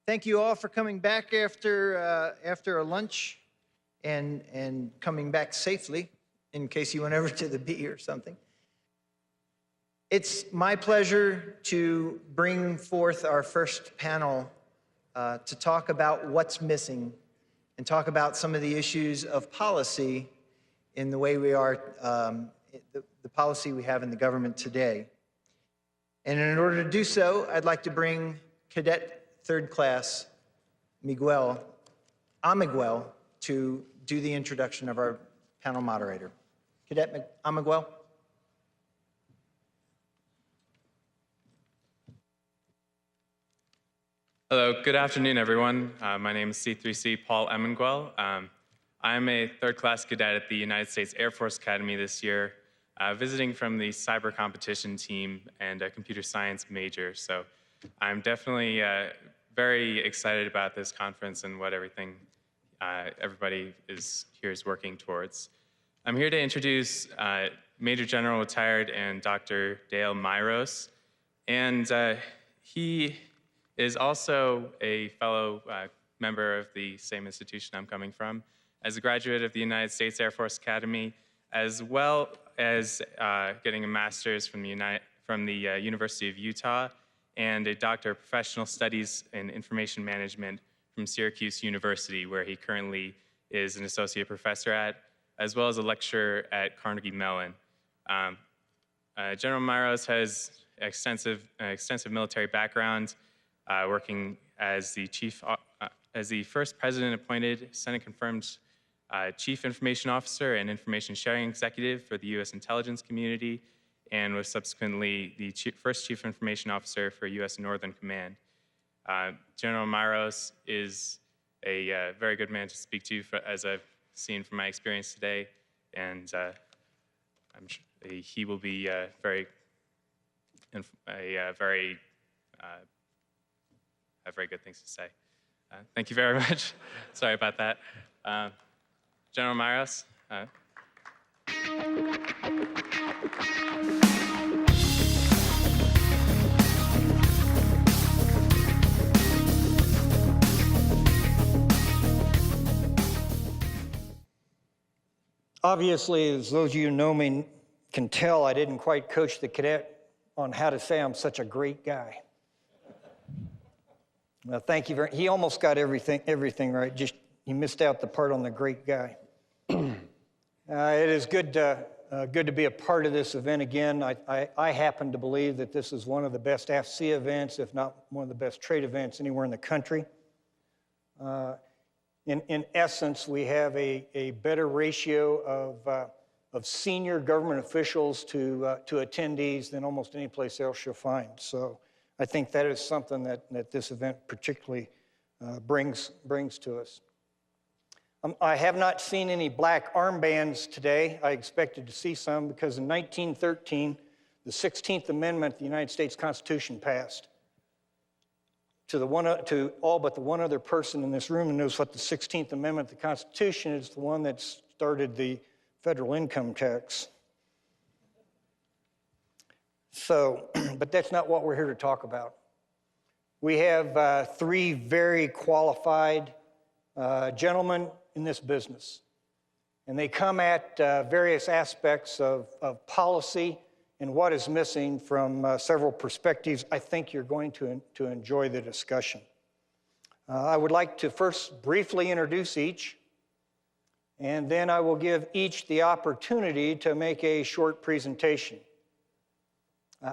Thank you all for coming back after a lunch and coming back safely in case you went over to the B or something. It's my pleasure to bring forth our first panel to talk about what's missing and talk about some of the issues of policy in the way we are, the policy we have in the government today. And in order to do so, I'd like to bring Cadet Third Class Amiguel to do the introduction of our panel moderator. Cadet Amiguel. Hello, good afternoon, everyone. My name is C3C Paul Emmanuel. I'm a third-class cadet at the United States Air Force Academy this year, visiting from the cyber competition team and a computer science major. So I'm definitely very excited about this conference and what everybody here is working towards. I'm here to introduce Major General Retired and Dr. Dale Meyerrose, and he is also a fellow member of the same institution I'm coming from, as a graduate of the United States Air Force Academy, as well as getting a master's from the University of Utah and a Doctor of Professional Studies in Information Management from Syracuse University, where he currently is an associate professor at, as well as a lecturer at Carnegie Mellon. General Meyerrose has extensive military background, working as the first president-appointed, Senate-confirmed Chief Information Officer and Information Sharing Executive for the U.S. intelligence community, and was subsequently the first Chief Information Officer for U.S. Northern Command. General Meyerrose is a very good man to speak to, as I've seen from my experience today, and I'm sure he will be have very good things to say. Thank you very much. Sorry about that. General Meyerrose. Obviously, as those of you who know me can tell, I didn't quite coach the cadet on how to say I'm such a great guy. Well, thank you very much. He almost got everything right. Just he missed out the part on the great guy. It is good to be a part of this event again. I happen to believe that this is one of the best FC events, if not one of the best trade events anywhere in the country. In essence, we have a better ratio of senior government officials to attendees than almost any place else you'll find. So I think that is something that this event particularly brings to us. I have not seen any black armbands today. I expected to see some because in 1913, the 16th Amendment of the United States Constitution passed. To all but the one other person in this room who knows what the 16th Amendment of the Constitution is, the one that started the federal income tax. So, but that's not what we're here to talk about. We have three very qualified gentlemen in this business, and they come at various aspects of policy and what is missing from several perspectives. I think you're going to enjoy the discussion. I would like to first briefly introduce each, and then I will give each the opportunity to make a short presentation.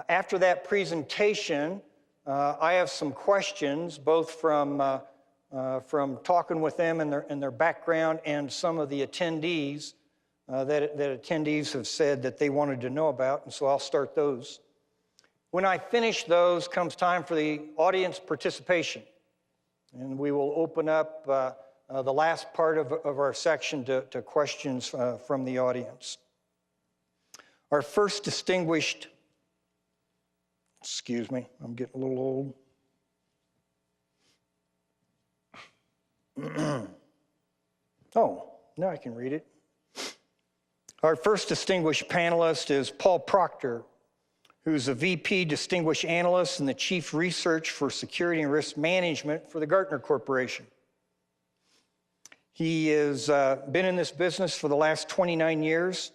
After that presentation, I have some questions, both from talking with them and their background and some of the attendees that attendees have said that they wanted to know about, and so I'll start those. When I finish those, comes time for the audience participation, and we will open up the last part of our section to questions from the audience. Our first distinguished, excuse me, I'm getting a little old. Oh, now I can read it. Our first distinguished panelist is Paul Proctor, who's a VP Distinguished Analyst and the Chief Research for Security and Risk Management for the Gartner Corporation. He has been in this business for the last 29 years.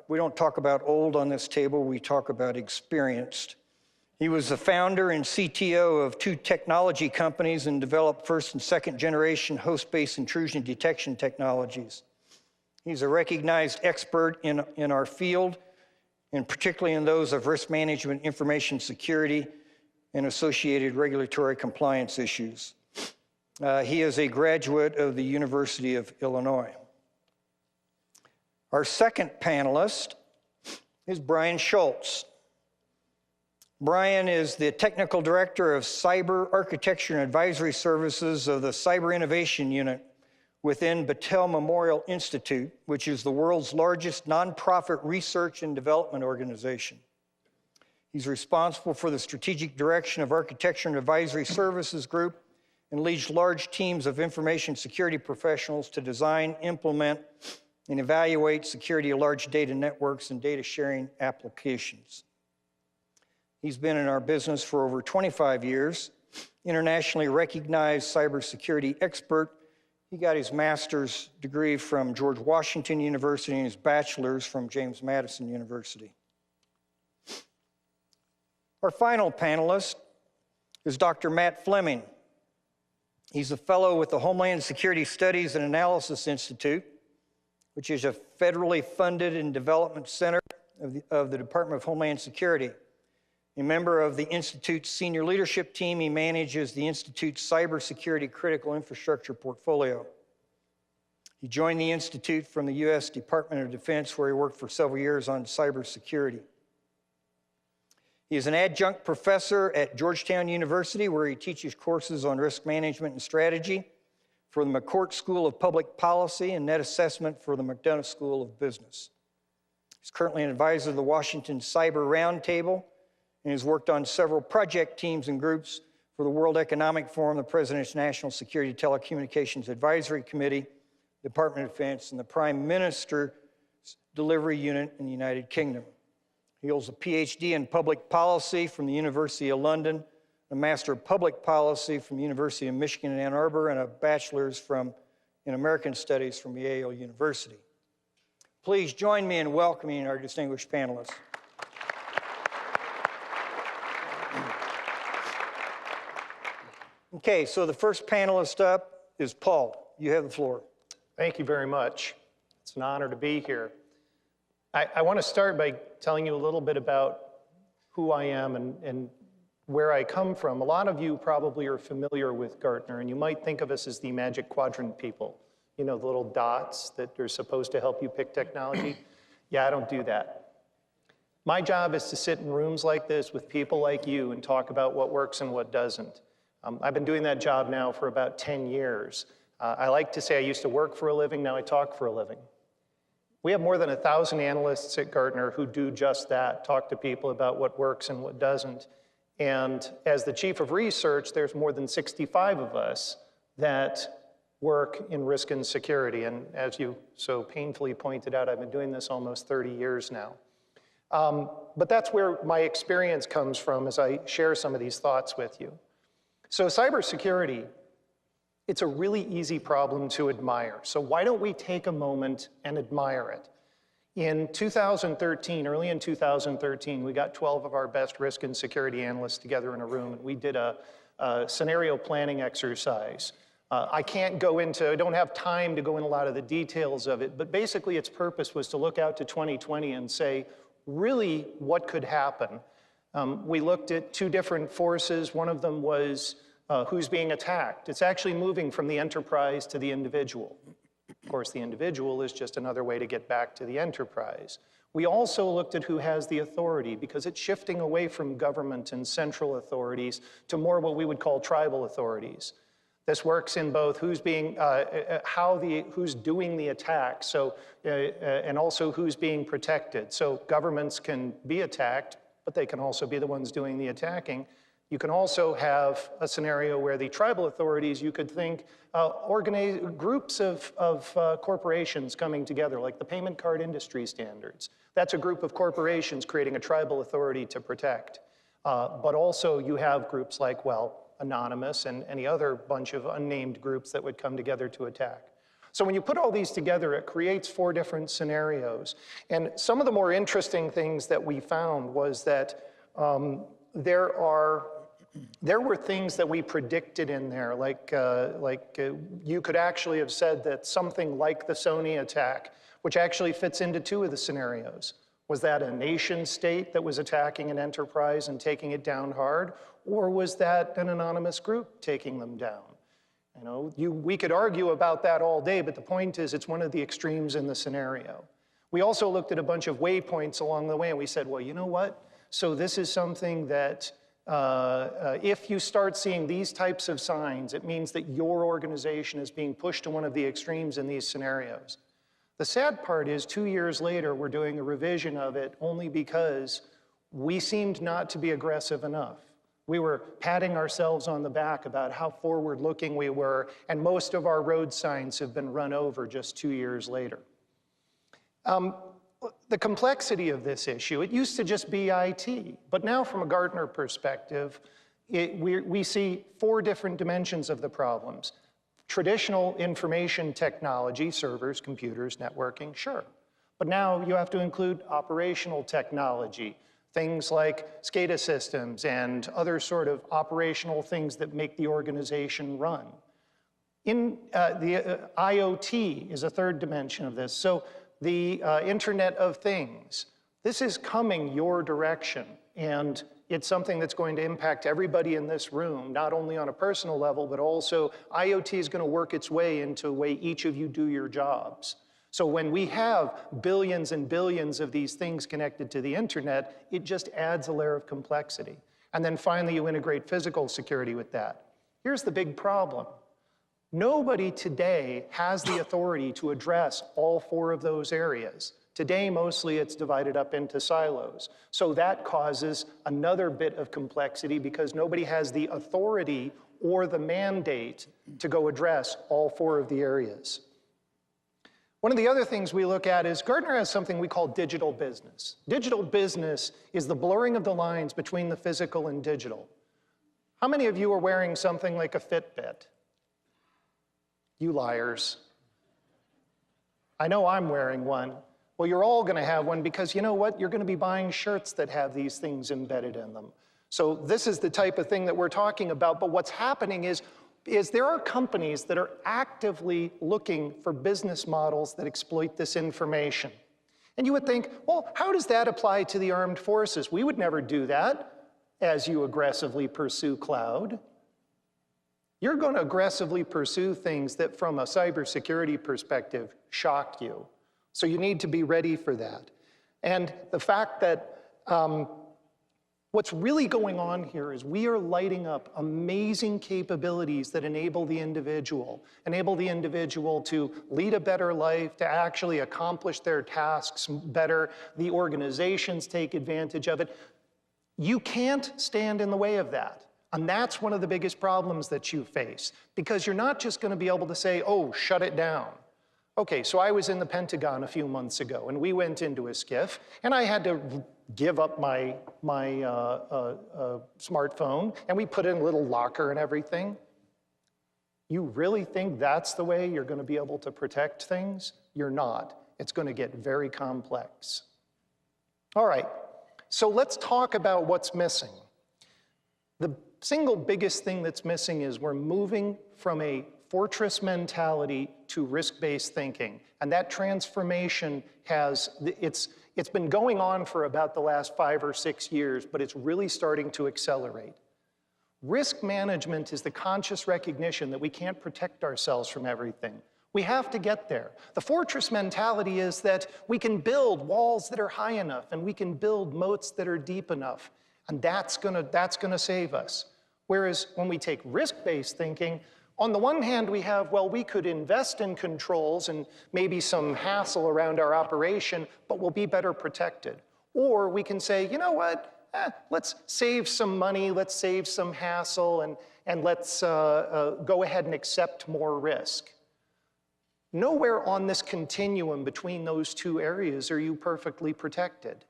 We don't talk about old on this table, we talk about experienced. He was the founder and CTO of 2 technology companies and developed first and second generation host-based intrusion detection technologies. He's a recognized expert in our field, and particularly in those of risk management, information security, and associated regulatory compliance issues. He is a graduate of the University of Illinois. Our second panelist is Brian Schultz. Brian is the Technical Director of Cyber Architecture and Advisory Services of the Cyber Innovation Unit within Battelle Memorial Institute, which is the world's largest nonprofit research and development organization. He's responsible for the strategic direction of Architecture and Advisory Services Group and leads large teams of information security professionals to design, implement, and evaluate security of large data networks and data sharing applications. He's been in our business for over 25 years, internationally recognized cybersecurity expert. He got his master's degree from George Washington University and his bachelor's from James Madison University. Our final panelist is Dr. Matt Fleming. He's a fellow with the Homeland Security Studies and Analysis Institute, which is a federally funded and development center of the Department of Homeland Security. A member of the Institute's senior leadership team, he manages the Institute's cybersecurity critical infrastructure portfolio. He joined the Institute from the U.S. Department of Defense, where he worked for several years on cybersecurity. He is an adjunct professor at Georgetown University, where he teaches courses on risk management and strategy for the McCourt School of Public Policy and Net Assessment for the McDonough School of Business. He's currently an advisor to the Washington Cyber Roundtable and has worked on several project teams and groups for the World Economic Forum, the President's National Security Telecommunications Advisory Committee, Department of Defense, and the Prime Minister's Delivery Unit in the United Kingdom. He holds a PhD in public policy from the University of London, a Master of Public Policy from the University of Michigan in Ann Arbor, and a bachelor's in American Studies from Yale University. Please join me in welcoming our distinguished panelists. Okay, so the first panelist up is Paul. You have the floor. Thank you very much. It's an honor to be here. I want to start by telling you a little bit about who I am and where I come from. A lot of you probably are familiar with Gartner, and you might think of us as the Magic Quadrant people. You know, the little dots that are supposed to help you pick technology. Yeah, I don't do that. My job is to sit in rooms like this with people like you and talk about what works and what doesn't. I've been doing that job now for about 10 years. I like to say I used to work for a living, now I talk for a living. We have more than 1,000 analysts at Gartner who do just that, talk to people about what works and what doesn't. And as the chief of research, there's more than 65 of us that work in risk and security. And as you so painfully pointed out, I've been doing this almost 30 years now. But that's where my experience comes from as I share some of these thoughts with you. So cybersecurity, it's a really easy problem to admire. So why don't we take a moment and admire it? In 2013, early in 2013, we got 12 of our best risk and security analysts together in a room, and we did a scenario planning exercise. I don't have time to go in a lot of the details of it, but basically its purpose was to look out to 2020 and say, really, what could happen? We looked at 2 different forces. One of them was who's being attacked. It's actually moving from the enterprise to the individual. Of course, the individual is just another way to get back to the enterprise. We also looked at who has the authority, because it's shifting away from government and central authorities to more what we would call tribal authorities. This works in both who's doing the attack, and also who's being protected. So governments can be attacked, but they can also be the ones doing the attacking. You can also have a scenario where the tribal authorities, you could think, groups of corporations coming together, like the payment card industry standards. That's a group of corporations creating a tribal authority to protect. But also you have groups like, well, Anonymous and any other bunch of unnamed groups that would come together to attack. So when you put all these together, it creates 4 different scenarios. And some of the more interesting things that we found was that there were things that we predicted in there, like you could actually have said that something like the Sony attack, which actually fits into 2 of the scenarios. Was that a nation state that was attacking an enterprise and taking it down hard? Or was that an anonymous group taking them down? You know, we could argue about that all day, but the point is it's one of the extremes in the scenario. We also looked at a bunch of waypoints along the way, and we said, well, you know what? So this is something that if you start seeing these types of signs, it means that your organization is being pushed to one of the extremes in these scenarios. The sad part is 2 years later, we're doing a revision of it only because we seemed not to be aggressive enough. We were patting ourselves on the back about how forward-looking we were, and most of our road signs have been run over just 2 years later. The complexity of this issue, it used to just be IT, but now from a Gartner perspective, we see 4 different dimensions of the problems. Traditional information technology, servers, computers, networking, sure. But now you have to include operational technology, things like SCADA systems and other sort of operational things that make the organization run. The IoT is a 3rd dimension of this. So the Internet of Things, this is coming your direction, and it's something that's going to impact everybody in this room, not only on a personal level, but also IoT is going to work its way into the way each of you do your jobs. So when we have billions and billions of these things connected to the internet, it just adds a layer of complexity. And then finally, you integrate physical security with that. Here's the big problem. Nobody today has the authority to address all 4 of those areas. Today, mostly it's divided up into silos. So that causes another bit of complexity because nobody has the authority or the mandate to go address all 4 of the areas. One of the other things we look at is Gartner has something we call digital business. Digital business is the blurring of the lines between the physical and digital. How many of you are wearing something like a Fitbit? You liars. I know I'm wearing one. Well, you're all going to have one because you know what? You're going to be buying shirts that have these things embedded in them. So this is the type of thing that we're talking about. But what's happening is there are companies that are actively looking for business models that exploit this information. And you would think, well, how does that apply to the armed forces? We would never do that as you aggressively pursue cloud. You're going to aggressively pursue things that from a cybersecurity perspective shock you. So you need to be ready for that. And the fact that what's really going on here is we are lighting up amazing capabilities that enable the individual to lead a better life, to actually accomplish their tasks better. The organizations take advantage of it. You can't stand in the way of that. And that's one of the biggest problems that you face, because you're not just going to be able to say, oh, shut it down. Okay, so I was in the Pentagon a few months ago, and we went into a SCIF, and I had to give up my smartphone, and we put in a little locker and everything. You really think that's the way you're going to be able to protect things? You're not. It's going to get very complex. All right, so let's talk about what's missing. The single biggest thing that's missing is we're moving from a fortress mentality to risk-based thinking. And that transformation it's been going on for about the last 5 or 6 years, but it's really starting to accelerate. Risk management is the conscious recognition that we can't protect ourselves from everything. We have to get there. The fortress mentality is that we can build walls that are high enough, and we can build moats that are deep enough, and that's gonna save us. Whereas when we take risk-based thinking, on the one hand, we have, well, we could invest in controls and maybe some hassle around our operation, but we'll be better protected. Or we can say, you know what? let's save some money, let's save some hassle, and let's go ahead and accept more risk. Nowhere on this continuum between those two areas are you perfectly protected.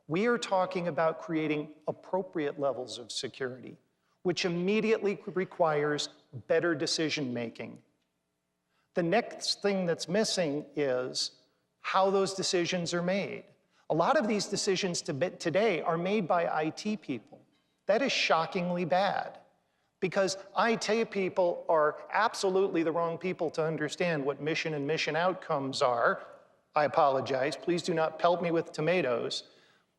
We are talking about creating appropriate levels of security, which immediately requires better decision making. The next thing that's missing is how those decisions are made. A lot of these decisions today are made by IT people. That is shockingly bad, because IT people are absolutely the wrong people to understand what mission and mission outcomes are. I apologize, please do not pelt me with tomatoes,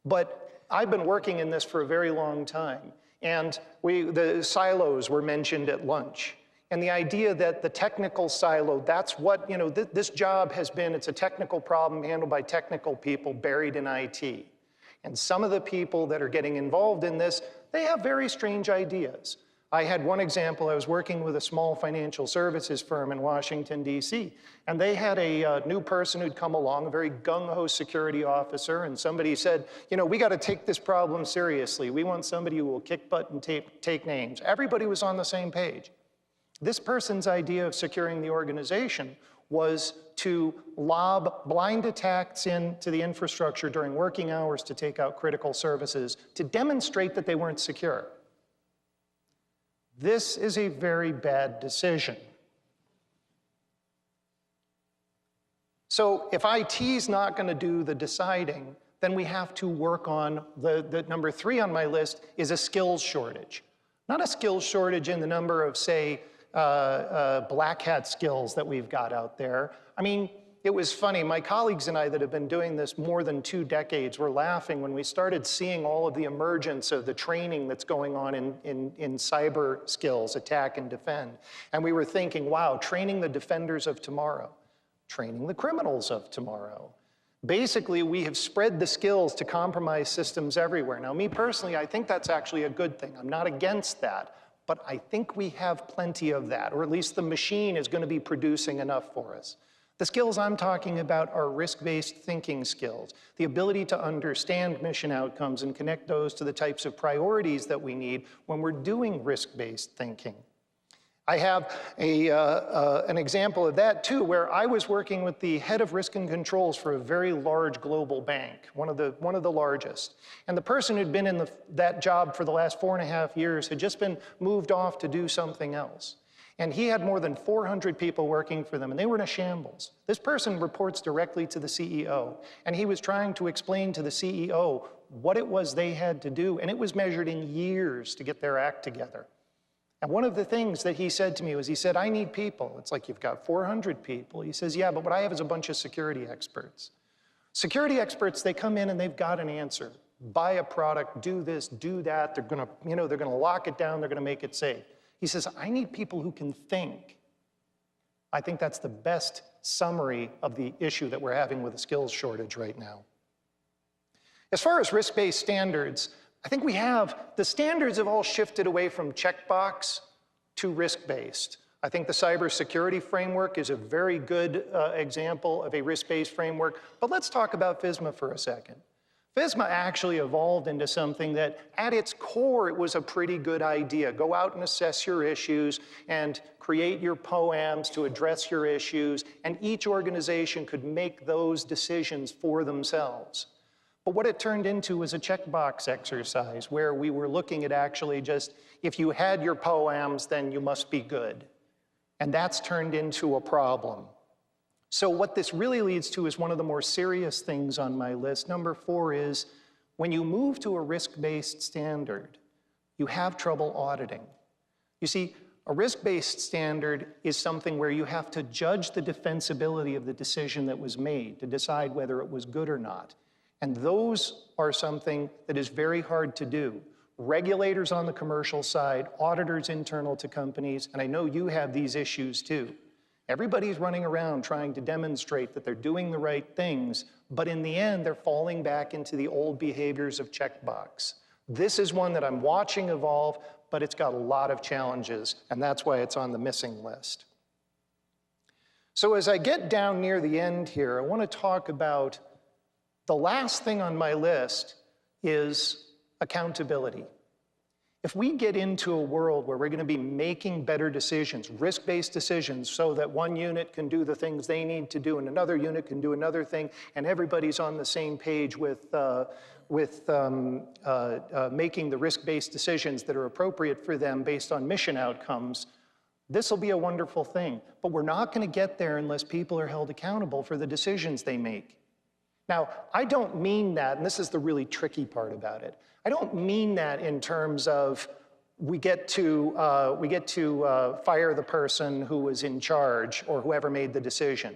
but I've been working in this for a very long time, and the silos were mentioned at lunch. And the idea that the technical silo, that's what, this job has been, it's a technical problem handled by technical people buried in IT. And some of the people that are getting involved in this, they have very strange ideas. I had one example. I was working with a small financial services firm in Washington, D.C., and they had a new person who'd come along, a very gung-ho security officer, and somebody said, we got to take this problem seriously. We want somebody who will kick butt and take names. Everybody was on the same page. This person's idea of securing the organization was to lob blind attacks into the infrastructure during working hours to take out critical services to demonstrate that they weren't secure. This is a very bad decision. So if IT's not going to do the deciding, then we have to work on the number 3 on my list is a skills shortage. Not a skills shortage in the number of, say, black hat skills that we've got out there. I mean, it was funny, my colleagues and I that have been doing this more than 2 decades were laughing when we started seeing all of the emergence of the training that's going on in cyber skills, attack and defend. And we were thinking, wow, training the defenders of tomorrow, training the criminals of tomorrow. Basically, we have spread the skills to compromise systems everywhere. Now, me personally, I think that's actually a good thing. I'm not against that. But I think we have plenty of that, or at least the machine is going to be producing enough for us. The skills I'm talking about are risk-based thinking skills, the ability to understand mission outcomes and connect those to the types of priorities that we need when we're doing risk-based thinking. I have an example of that too, where I was working with the head of risk and controls for a very large global bank, one of the largest. And the person who'd been in that job for the last 4.5 years had just been moved off to do something else. And he had more than 400 people working for them, and they were in a shambles. This person reports directly to the CEO, and he was trying to explain to the CEO what it was they had to do, and it was measured in years to get their act together. And one of the things that he said to me was, he said, I need people. It's like, you've got 400 people. He says, yeah, but what I have is a bunch of security experts. Security experts, they come in and they've got an answer. Buy a product, do this, do that. They're gonna lock it down, they're gonna make it safe. He says, I need people who can think. I think that's the best summary of the issue that we're having with a skills shortage right now. As far as risk-based standards, I think the standards have all shifted away from checkbox to risk-based. I think the cybersecurity framework is a very good example of a risk-based framework, but let's talk about FISMA for a second. FISMA actually evolved into something that at its core, it was a pretty good idea. Go out and assess your issues and create your POAMs to address your issues, and each organization could make those decisions for themselves. But what it turned into was a checkbox exercise where we were looking at actually just, if you had your POAMs, then you must be good. And that's turned into a problem. So what this really leads to is one of the more serious things on my list. Number 4 is, when you move to a risk-based standard, you have trouble auditing. You see, a risk-based standard is something where you have to judge the defensibility of the decision that was made to decide whether it was good or not. And those are something that is very hard to do. Regulators on the commercial side, auditors internal to companies, and I know you have these issues too. Everybody's running around trying to demonstrate that they're doing the right things, but in the end, they're falling back into the old behaviors of checkbox. This is one that I'm watching evolve, but it's got a lot of challenges, and that's why it's on the missing list. So as I get down near the end here, I want to talk about the last thing on my list is accountability. If we get into a world where we're going to be making better decisions, risk-based decisions, so that one unit can do the things they need to do and another unit can do another thing, and everybody's on the same page with making the risk-based decisions that are appropriate for them based on mission outcomes, this will be a wonderful thing. But we're not going to get there unless people are held accountable for the decisions they make. Now, I don't mean that, and this is the really tricky part about it, I don't mean that in terms of we get to fire the person who was in charge or whoever made the decision.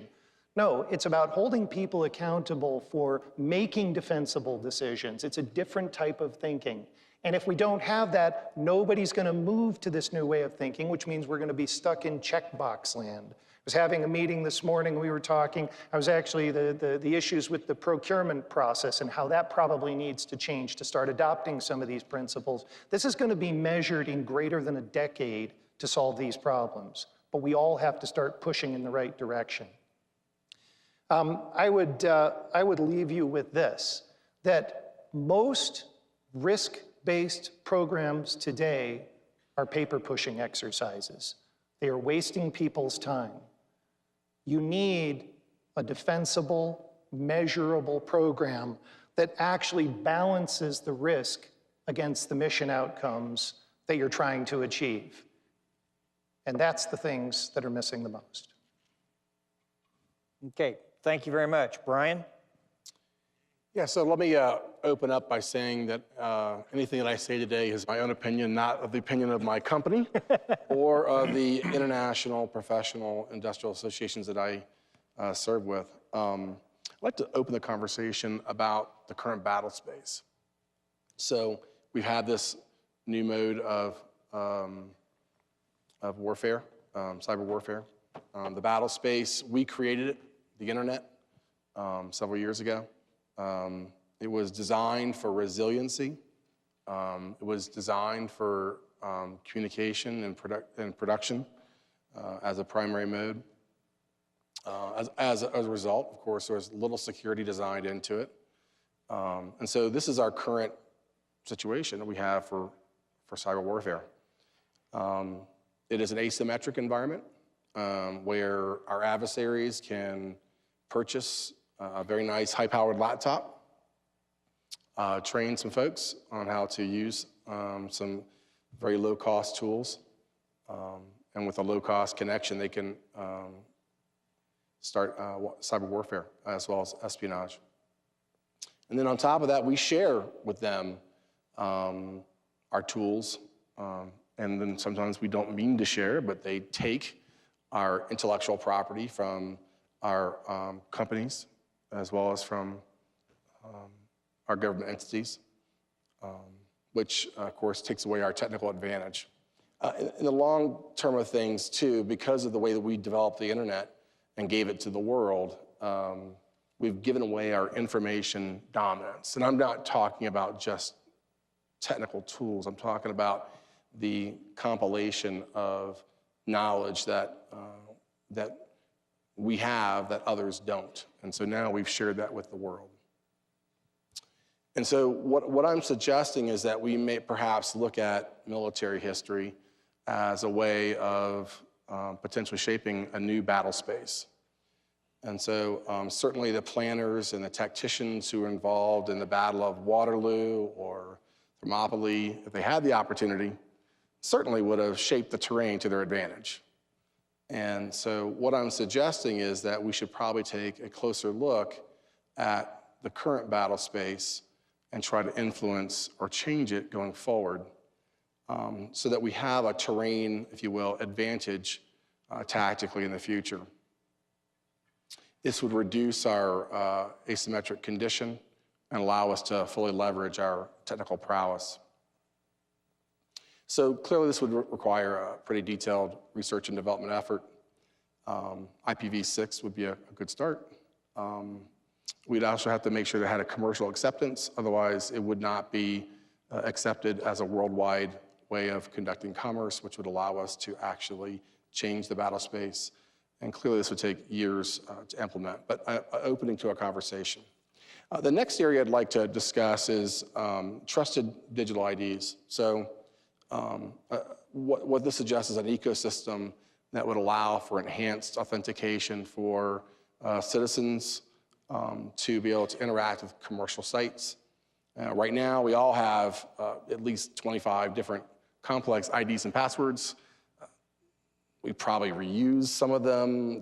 No, it's about holding people accountable for making defensible decisions. It's a different type of thinking. And if we don't have that, nobody's going to move to this new way of thinking, which means we're going to be stuck in checkbox land. I was having a meeting this morning, we were talking, I was actually the issues with the procurement process and how that probably needs to change to start adopting some of these principles. This is going to be measured in greater than a decade to solve these problems, but we all have to start pushing in the right direction. I would leave you with this, that most risk-based programs today are paper-pushing exercises. They are wasting people's time. You need a defensible, measurable program that actually balances the risk against the mission outcomes that you're trying to achieve. And that's the things that are missing the most. Okay, thank you very much. Brian? Yeah, so let me open up by saying that anything that I say today is my own opinion, not of the opinion of my company or of the international, professional, industrial associations that I serve with. I'd like to open the conversation about the current battle space. So we've had this new mode of warfare, cyber warfare. The battle space, we created it, the internet, several years ago. It was designed for resiliency. It was designed for communication and production as a primary mode. As a result, of course, there was little security designed into it. And so this is our current situation that we have for cyber warfare. It is an asymmetric environment where our adversaries can purchase a very nice high-powered laptop, train some folks on how to use some very low-cost tools, and with a low-cost connection, they can start cyber warfare as well as espionage. And then on top of that, we share with them our tools, and then sometimes we don't mean to share, but they take our intellectual property from our companies, as well as from our government entities, which, of course, takes away our technical advantage. In the long term of things, too, because of the way that we developed the internet and gave it to the world, we've given away our information dominance. And I'm not talking about just technical tools. I'm talking about the compilation of knowledge that we have that others don't. And so now we've shared that with the world. And so what I'm suggesting is that we may perhaps look at military history as a way of potentially shaping a new battle space. And so certainly the planners and the tacticians who were involved in the Battle of Waterloo or Thermopylae, if they had the opportunity, certainly would have shaped the terrain to their advantage. And so what I'm suggesting is that we should probably take a closer look at the current battle space and try to influence or change it going forward so that we have a terrain, if you will, advantage tactically in the future. This would reduce our asymmetric condition and allow us to fully leverage our technical prowess. So clearly this would require a pretty detailed research and development effort. IPv6 would be a good start. We'd also have to make sure that it had a commercial acceptance, otherwise it would not be accepted as a worldwide way of conducting commerce, which would allow us to actually change the battle space. And clearly this would take years to implement, but opening to a conversation. The next area I'd like to discuss is trusted digital IDs. So what this suggests is an ecosystem that would allow for enhanced authentication for citizens to be able to interact with commercial sites. Right now, we all have at least 25 different complex IDs and passwords. We probably reuse some of them.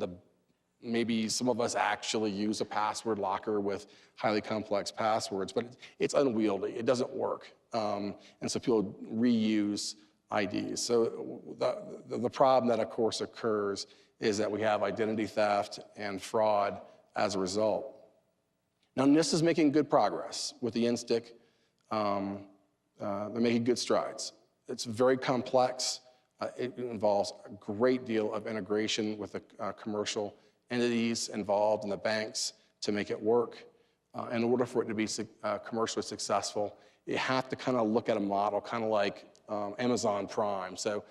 Maybe some of us actually use a password locker with highly complex passwords, but it's unwieldy. It doesn't work. And so people reuse IDs. So the problem that, of course, occurs is that we have identity theft and fraud as a result. Now, NIST is making good progress with the NSTIC. They're making good strides. It's very complex. It involves a great deal of integration with the commercial entities involved in the banks to make it work. In order for it to be commercially successful, you have to kind of look at a model kind of like Amazon Prime. So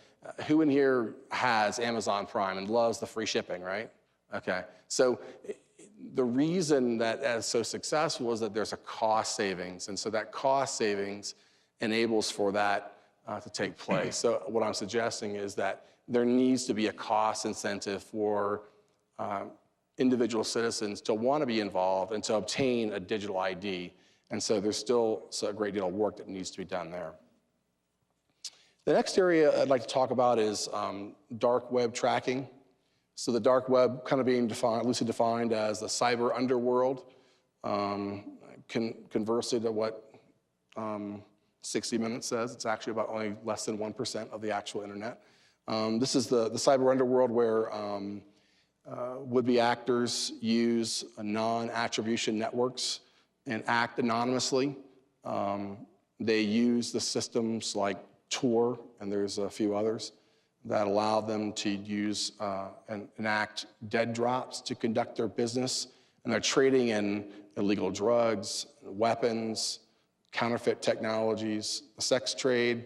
who in here has Amazon Prime and loves the free shipping, right? Okay, so the reason that is so successful is that there's a cost savings, and so that cost savings enables for that to take place. So what I'm suggesting is that there needs to be a cost incentive for individual citizens to want to be involved and to obtain a digital ID. And so there's still a great deal of work that needs to be done there. The next area I'd like to talk about is dark web tracking. So the dark web kind of being loosely defined as the cyber underworld. Conversely to what 60 Minutes says, it's actually about only less than 1% of the actual internet. This is the cyber underworld where would-be actors use non-attribution networks and act anonymously. They use the systems like Tor, and there's a few others, that allow them to use and enact dead drops to conduct their business. And they're trading in illegal drugs, weapons, counterfeit technologies, the sex trade.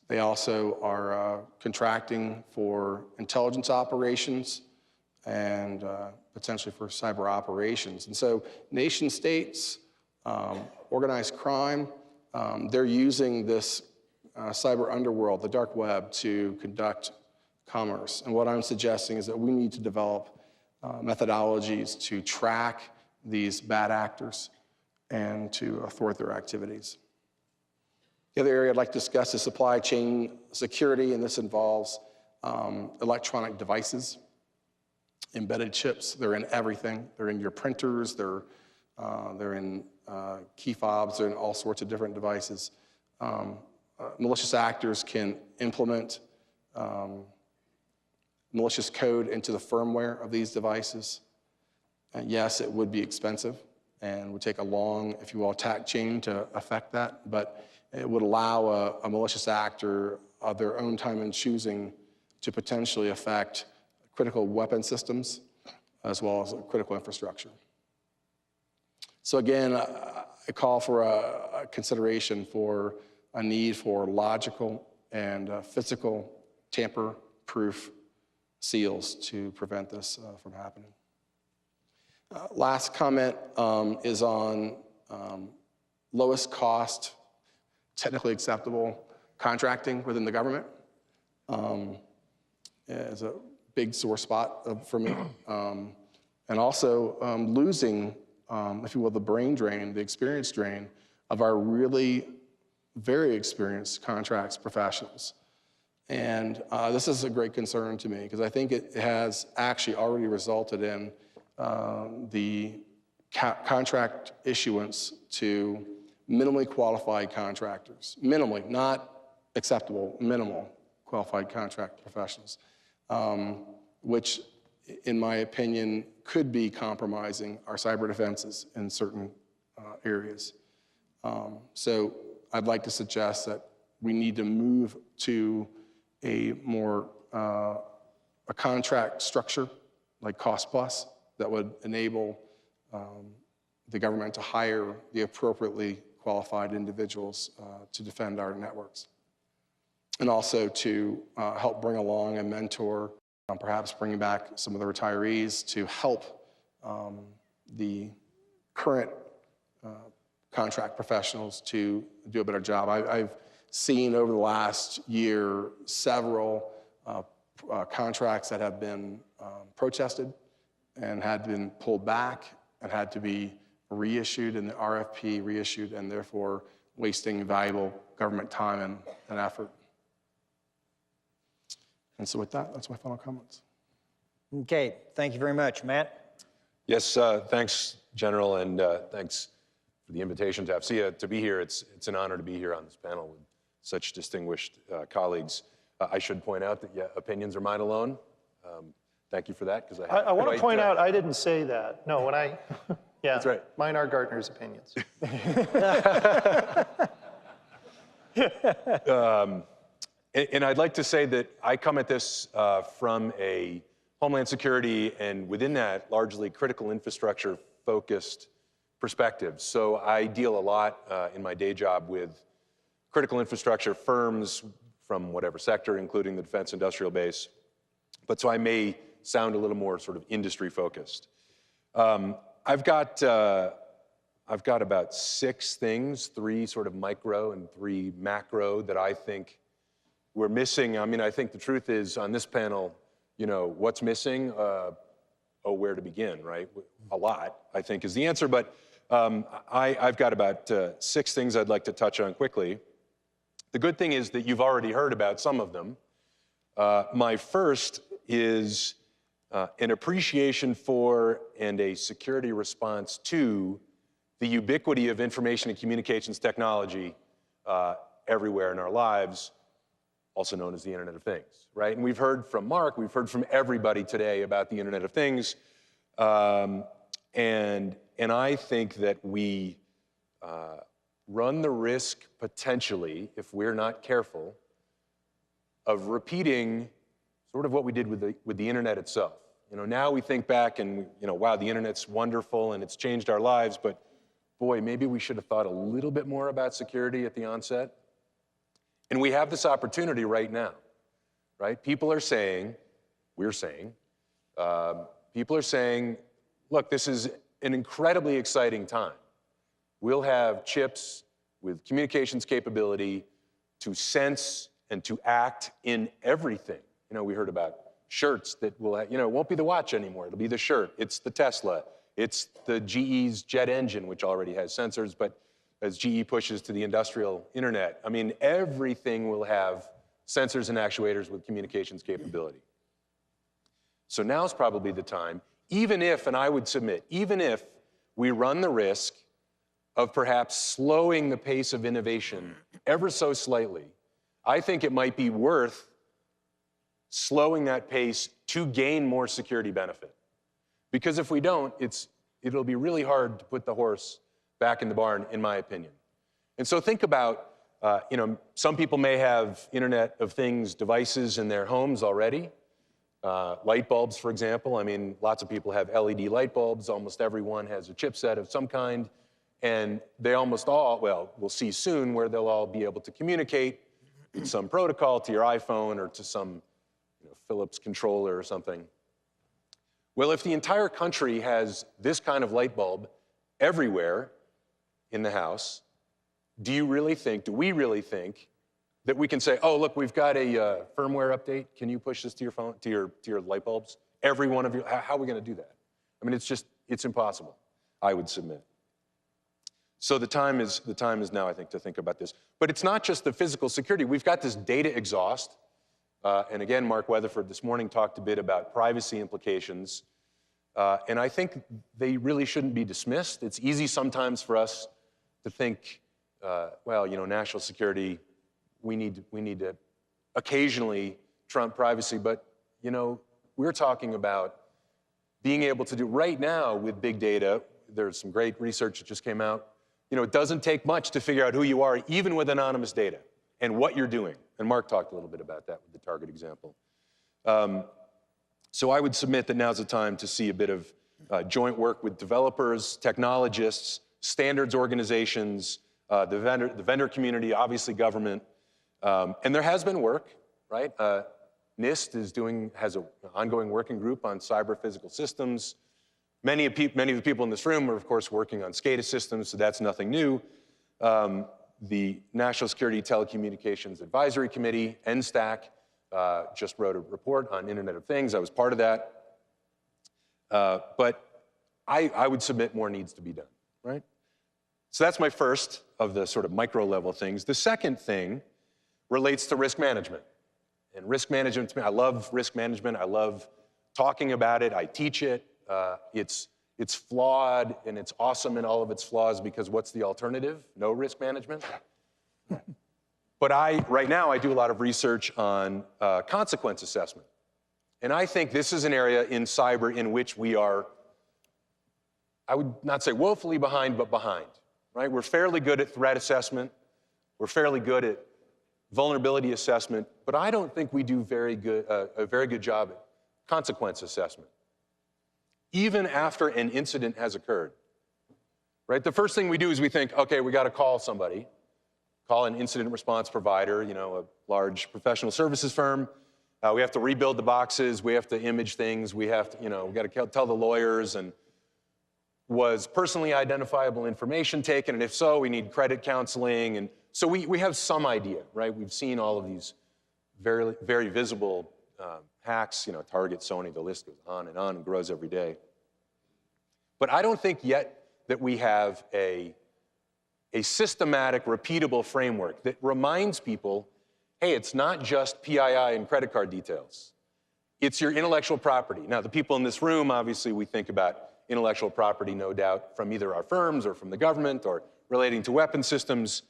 They also are contracting for intelligence operations and potentially for cyber operations. And so nation states, organized crime, they're using this cyber underworld, the dark web, to conduct commerce. And what I'm suggesting is that we need to develop methodologies to track these bad actors and to thwart their activities. The other area I'd like to discuss is supply chain security, and this involves electronic devices, embedded chips. They're in everything. They're in your printers, they're in key fobs, they're in all sorts of different devices. Malicious actors can implement malicious code into the firmware of these devices. And yes, it would be expensive and would take a long, if you will, attack chain to affect that, but it would allow a malicious actor of their own time and choosing to potentially affect critical weapon systems as well as critical infrastructure. So again, I call for a consideration for a need for logical and physical tamper-proof seals to prevent this from happening. Last comment is on lowest cost, technically acceptable contracting within the government. Is a big sore spot for me. And also losing, if you will, the brain drain, the experience drain of our really very experienced contracts professionals. And this is a great concern to me because I think it has actually already resulted in the contract issuance to minimally qualified contractors. Minimally, not acceptable, minimal qualified contract professionals, which in my opinion could be compromising our cyber defenses in certain areas. So I'd like to suggest that we need to move to a more a contract structure like cost plus that would enable the government to hire the appropriately qualified individuals to defend our networks. And also to help bring along a mentor, perhaps bringing back some of the retirees to help the current contract professionals to do a better job. I've seen over the last year several contracts that have been protested and had been pulled back and had to be reissued, and the RFP reissued, and therefore wasting valuable government time and effort. And so with that, that's my final comments. Okay, thank you very much. Matt? Yes, thanks, General, and thanks for the invitation to AFCEA to be here. It's an honor to be here on this panel with such distinguished colleagues. I should point out that, yeah, opinions are mine alone. Thank you for that, because I want to point out, I didn't say that. No, when I, yeah, That's right. Mine are Gartner's opinions. And I'd like to say that I come at this from a Homeland Security and within that, largely critical infrastructure focused perspective. So I deal a lot in my day job with critical infrastructure firms from whatever sector, including the defense industrial base. But so I may sound a little more sort of industry focused. I've got about 6 things, 3 sort of micro and 3 macro that I think we're missing. I mean, I think the truth is on this panel, you know, what's missing? Where to begin, right? A lot, I think, is the answer. But I've got about 6 things I'd like to touch on quickly. The good thing is that you've already heard about some of them. My first is an appreciation for and a security response to the ubiquity of information and communications technology everywhere in our lives, also known as the Internet of Things, right? And we've heard from Mark, we've heard from everybody today about the Internet of Things. And I think that we run the risk, potentially, if we're not careful, of repeating sort of what we did with the Internet itself. You know, now we think back and, you know, wow, the Internet's wonderful and it's changed our lives, but boy, maybe we should have thought a little bit more about security at the onset. And we have this opportunity right now, right? People are saying, we're saying, people are saying, look, this is an incredibly exciting time. We'll have chips with communications capability to sense and to act in everything. You know, we heard about shirts that will, you know, it won't be the watch anymore. It'll be the shirt. It's the Tesla. It's the GE's jet engine, which already has sensors, but as GE pushes to the industrial internet, I mean, everything will have sensors and actuators with communications capability. So now's probably the time, even if, and I would submit, even if we run the risk of perhaps slowing the pace of innovation ever so slightly, I think it might be worth slowing that pace to gain more security benefit. Because if we don't, it'll be really hard to put the horse back in the barn, in my opinion. And so think about, you know, some people may have Internet of Things devices in their homes already. Light bulbs, for example. I mean, lots of people have LED light bulbs. Almost everyone has a chipset of some kind. And they almost all, well, we'll see soon where they'll all be able to communicate some protocol to your iPhone or to some, you know, Philips controller or something. Well, if the entire country has this kind of light bulb everywhere in the house, do we really think that we can say, oh, look, we've got a firmware update. Can you push this to your phone, to your light bulbs? Every one of you, how are we gonna do that? I mean, it's impossible, I would submit. So the time is now, I think, to think about this. But it's not just the physical security. We've got this data exhaust. And again, Mark Weatherford this morning talked a bit about privacy implications. And I think they really shouldn't be dismissed. It's easy sometimes for us to think, well, you know, national security, we need to occasionally trump privacy. But, you know, we're talking about being able to do right now with big data. There's some great research that just came out. You know, it doesn't take much to figure out who you are, even with anonymous data, and what you're doing. And Mark talked a little bit about that with the Target example. So I would submit that now's the time to see a bit of joint work with developers, technologists, standards organizations, the vendor community, obviously government. And there has been work, right? NIST has an ongoing working group on cyber physical systems. Many of the people in this room are, of course, working on SCADA systems, so that's nothing new. The National Security Telecommunications Advisory Committee, NSTAC, just wrote a report on Internet of Things. I was part of that. But I would submit more needs to be done, right? So that's my first of the sort of micro level things. The second thing relates to risk management. And risk management, to me, I love risk management. I love talking about it. I teach it. It's flawed and it's awesome in all of its flaws because what's the alternative? No risk management. But right now, I do a lot of research on consequence assessment. And I think this is an area in cyber in which we are, I would not say woefully behind, but behind, right? We're fairly good at threat assessment. We're fairly good at vulnerability assessment, but I don't think we do a very good job at consequence assessment, even after an incident has occurred, right? The first thing we do is we think, okay, we got to call somebody, call an incident response provider, you know, a large professional services firm. We have to rebuild the boxes. We have to image things. We have to, you know, we got to tell the lawyers, and was personally identifiable information taken? And if so, we need credit counseling. And so we have some idea, right? We've seen all of these very, very visible hacks, you know, Target, Sony, the list goes on and grows every day. But I don't think yet that we have a systematic, repeatable framework that reminds people, hey, it's not just PII and credit card details. It's your intellectual property. Now, the people in this room, obviously, we think about intellectual property, no doubt, from either our firms or from the government or relating to weapon systems.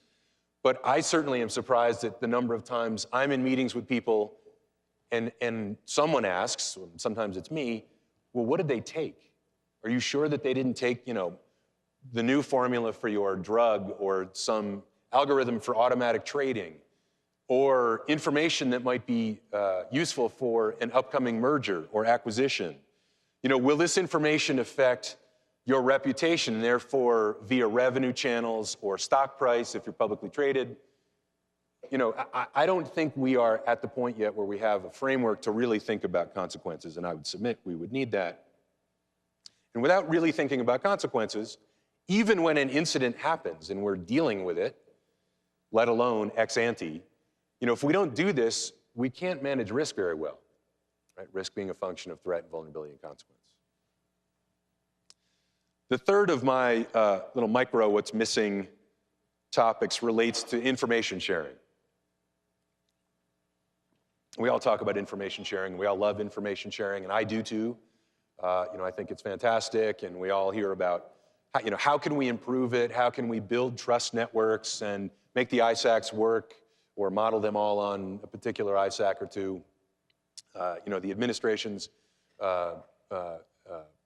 But I certainly am surprised at the number of times I'm in meetings with people and someone asks, sometimes it's me, well, what did they take? Are you sure that they didn't take, you know, the new formula for your drug or some algorithm for automatic trading or information that might be useful for an upcoming merger or acquisition? You know, will this information affect your reputation and therefore via revenue channels or stock price if you're publicly traded? You know, I don't think we are at the point yet where we have a framework to really think about consequences, and I would submit we would need that. And without really thinking about consequences, even when an incident happens and we're dealing with it, let alone ex ante, you know, if we don't do this, we can't manage risk very well, right? Risk being a function of threat, vulnerability, and consequence. The third of my little micro what's missing topics relates to information sharing. We all talk about information sharing. We all love information sharing, and I do too. You know, I think it's fantastic, and we all hear about, you know, how can we improve it? How can we build trust networks and make the ISACs work or model them all on a particular ISAC or two? You know, the administration's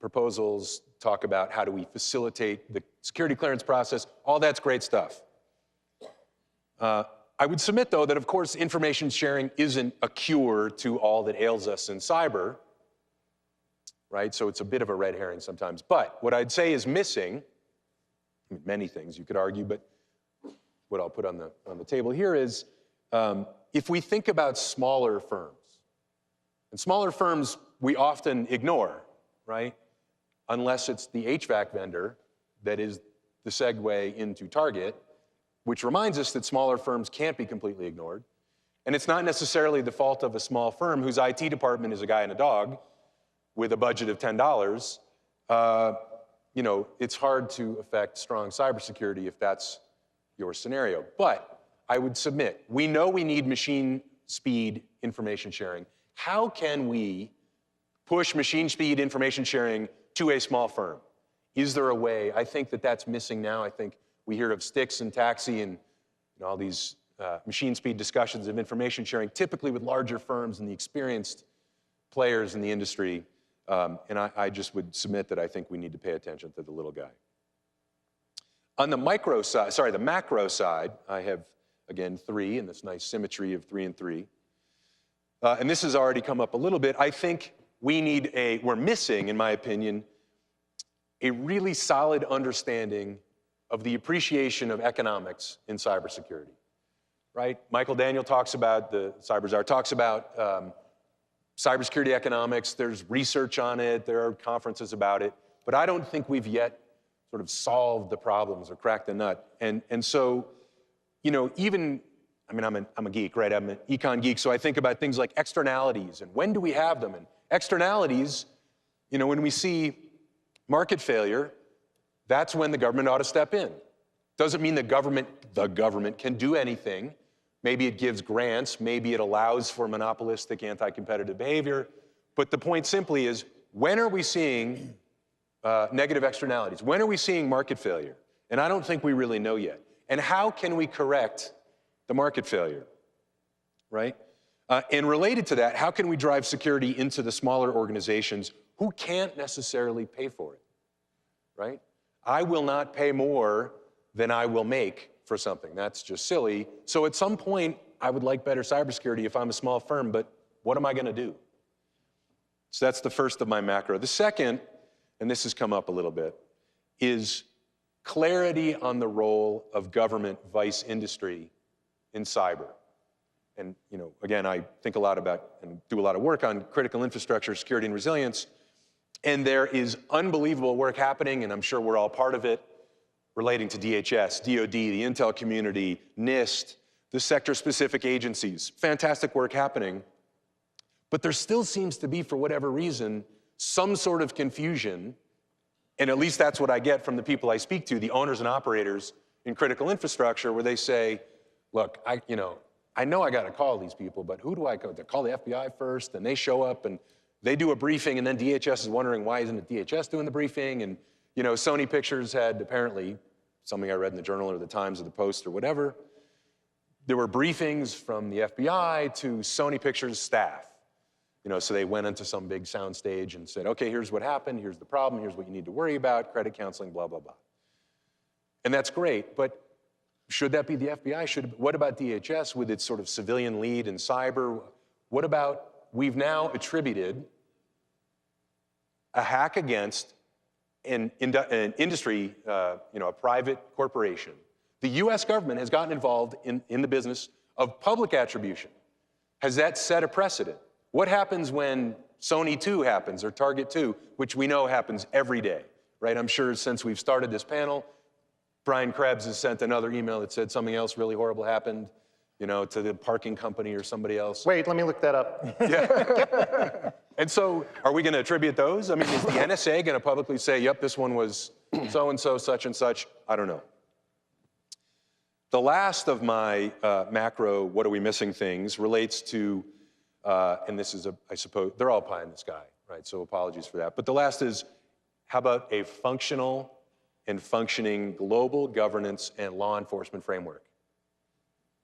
proposals talk about how do we facilitate the security clearance process. All that's great stuff. I would submit, though, that of course information sharing isn't a cure to all that ails us in cyber, right? So it's a bit of a red herring sometimes. But what I'd say is missing, many things you could argue, but what I'll put on the table here is if we think about smaller firms, and smaller firms we often ignore, right? Unless it's the HVAC vendor that is the segue into Target, which reminds us that smaller firms can't be completely ignored. And it's not necessarily the fault of a small firm whose IT department is a guy and a dog with a budget of $10. You know, it's hard to affect strong cybersecurity if that's your scenario. But I would submit, we know we need machine speed information sharing. How can we push machine speed information sharing to a small firm? Is there a way? I think that that's missing now. I think we hear of sticks and taxi and, you know, all these machine speed discussions of information sharing, typically with larger firms and the experienced players in the industry. And I just would submit that I think we need to pay attention to the little guy. On the macro side, I have, again, 3 in this nice symmetry of 3 and 3. And this has already come up a little bit. I think we're missing, in my opinion, a really solid understanding of the appreciation of economics in cybersecurity, right? Michael Daniel talks about, the CyberCzar talks about cybersecurity economics. There's research on it. There are conferences about it. but I don't think we've yet sort of solved the problems or cracked the nut. And so, you know, even, I mean, I'm a geek, right? I'm an econ geek, so I think about things like externalities and when do we have them? And externalities, you know, when we see market failure, that's when the government ought to step in. Doesn't mean the government can do anything. Maybe it gives grants, maybe it allows for monopolistic anti-competitive behavior. But the point simply is, when are we seeing negative externalities? When are we seeing market failure? And I don't think we really know yet. And how can we correct the market failure, right? And related to that, how can we drive security into the smaller organizations who can't necessarily pay for it, right? I will not pay more than I will make for something. That's just silly. So at some point, I would like better cybersecurity if I'm a small firm, but what am I going to do? So that's the first of my macro. The second, and this has come up a little bit, is clarity on the role of government vice industry in cyber. And, you know, again, I think a lot about and do a lot of work on critical infrastructure, security, and resilience. And there is unbelievable work happening, and I'm sure we're all part of it, relating to DHS, DoD, the intel community, NIST, the sector-specific agencies. Fantastic work happening. But there still seems to be, for whatever reason, some sort of confusion, and at least that's what I get from the people I speak to, the owners and operators in critical infrastructure, where they say, look, I know I got to call these people, but who do I call? Call the FBI first, and they show up, and they do a briefing, and then DHS is wondering, why isn't it DHS doing the briefing? And, you know, Sony Pictures had apparently, something I read in the Journal or the Times or the Post or whatever, there were briefings from the FBI to Sony Pictures staff. You know, so they went into some big sound stage and said, okay, here's what happened, here's the problem, here's what you need to worry about, credit counseling, blah, blah, blah. And that's great, but should that be the FBI? What about DHS with its sort of civilian lead in cyber? What about, we've now attributed a hack against an industry, you know, a private corporation. The US government has gotten involved in the business of public attribution. Has that set a precedent? What happens when Sony 2 happens, or Target 2, which we know happens every day, right? I'm sure since we've started this panel, Brian Krebs has sent another email that said something else really horrible happened, you know, to the parking company or somebody else. Wait, let me look that up. Yeah. And so, are we going to attribute those? I mean, is the NSA going to publicly say, yep, this one was so-and-so, such and such? I don't know. The last of my macro, what are we missing things, relates to, and this is, I suppose, they're all pie in the sky, right? So apologies for that. But the last is, how about a functional and functioning global governance and law enforcement framework,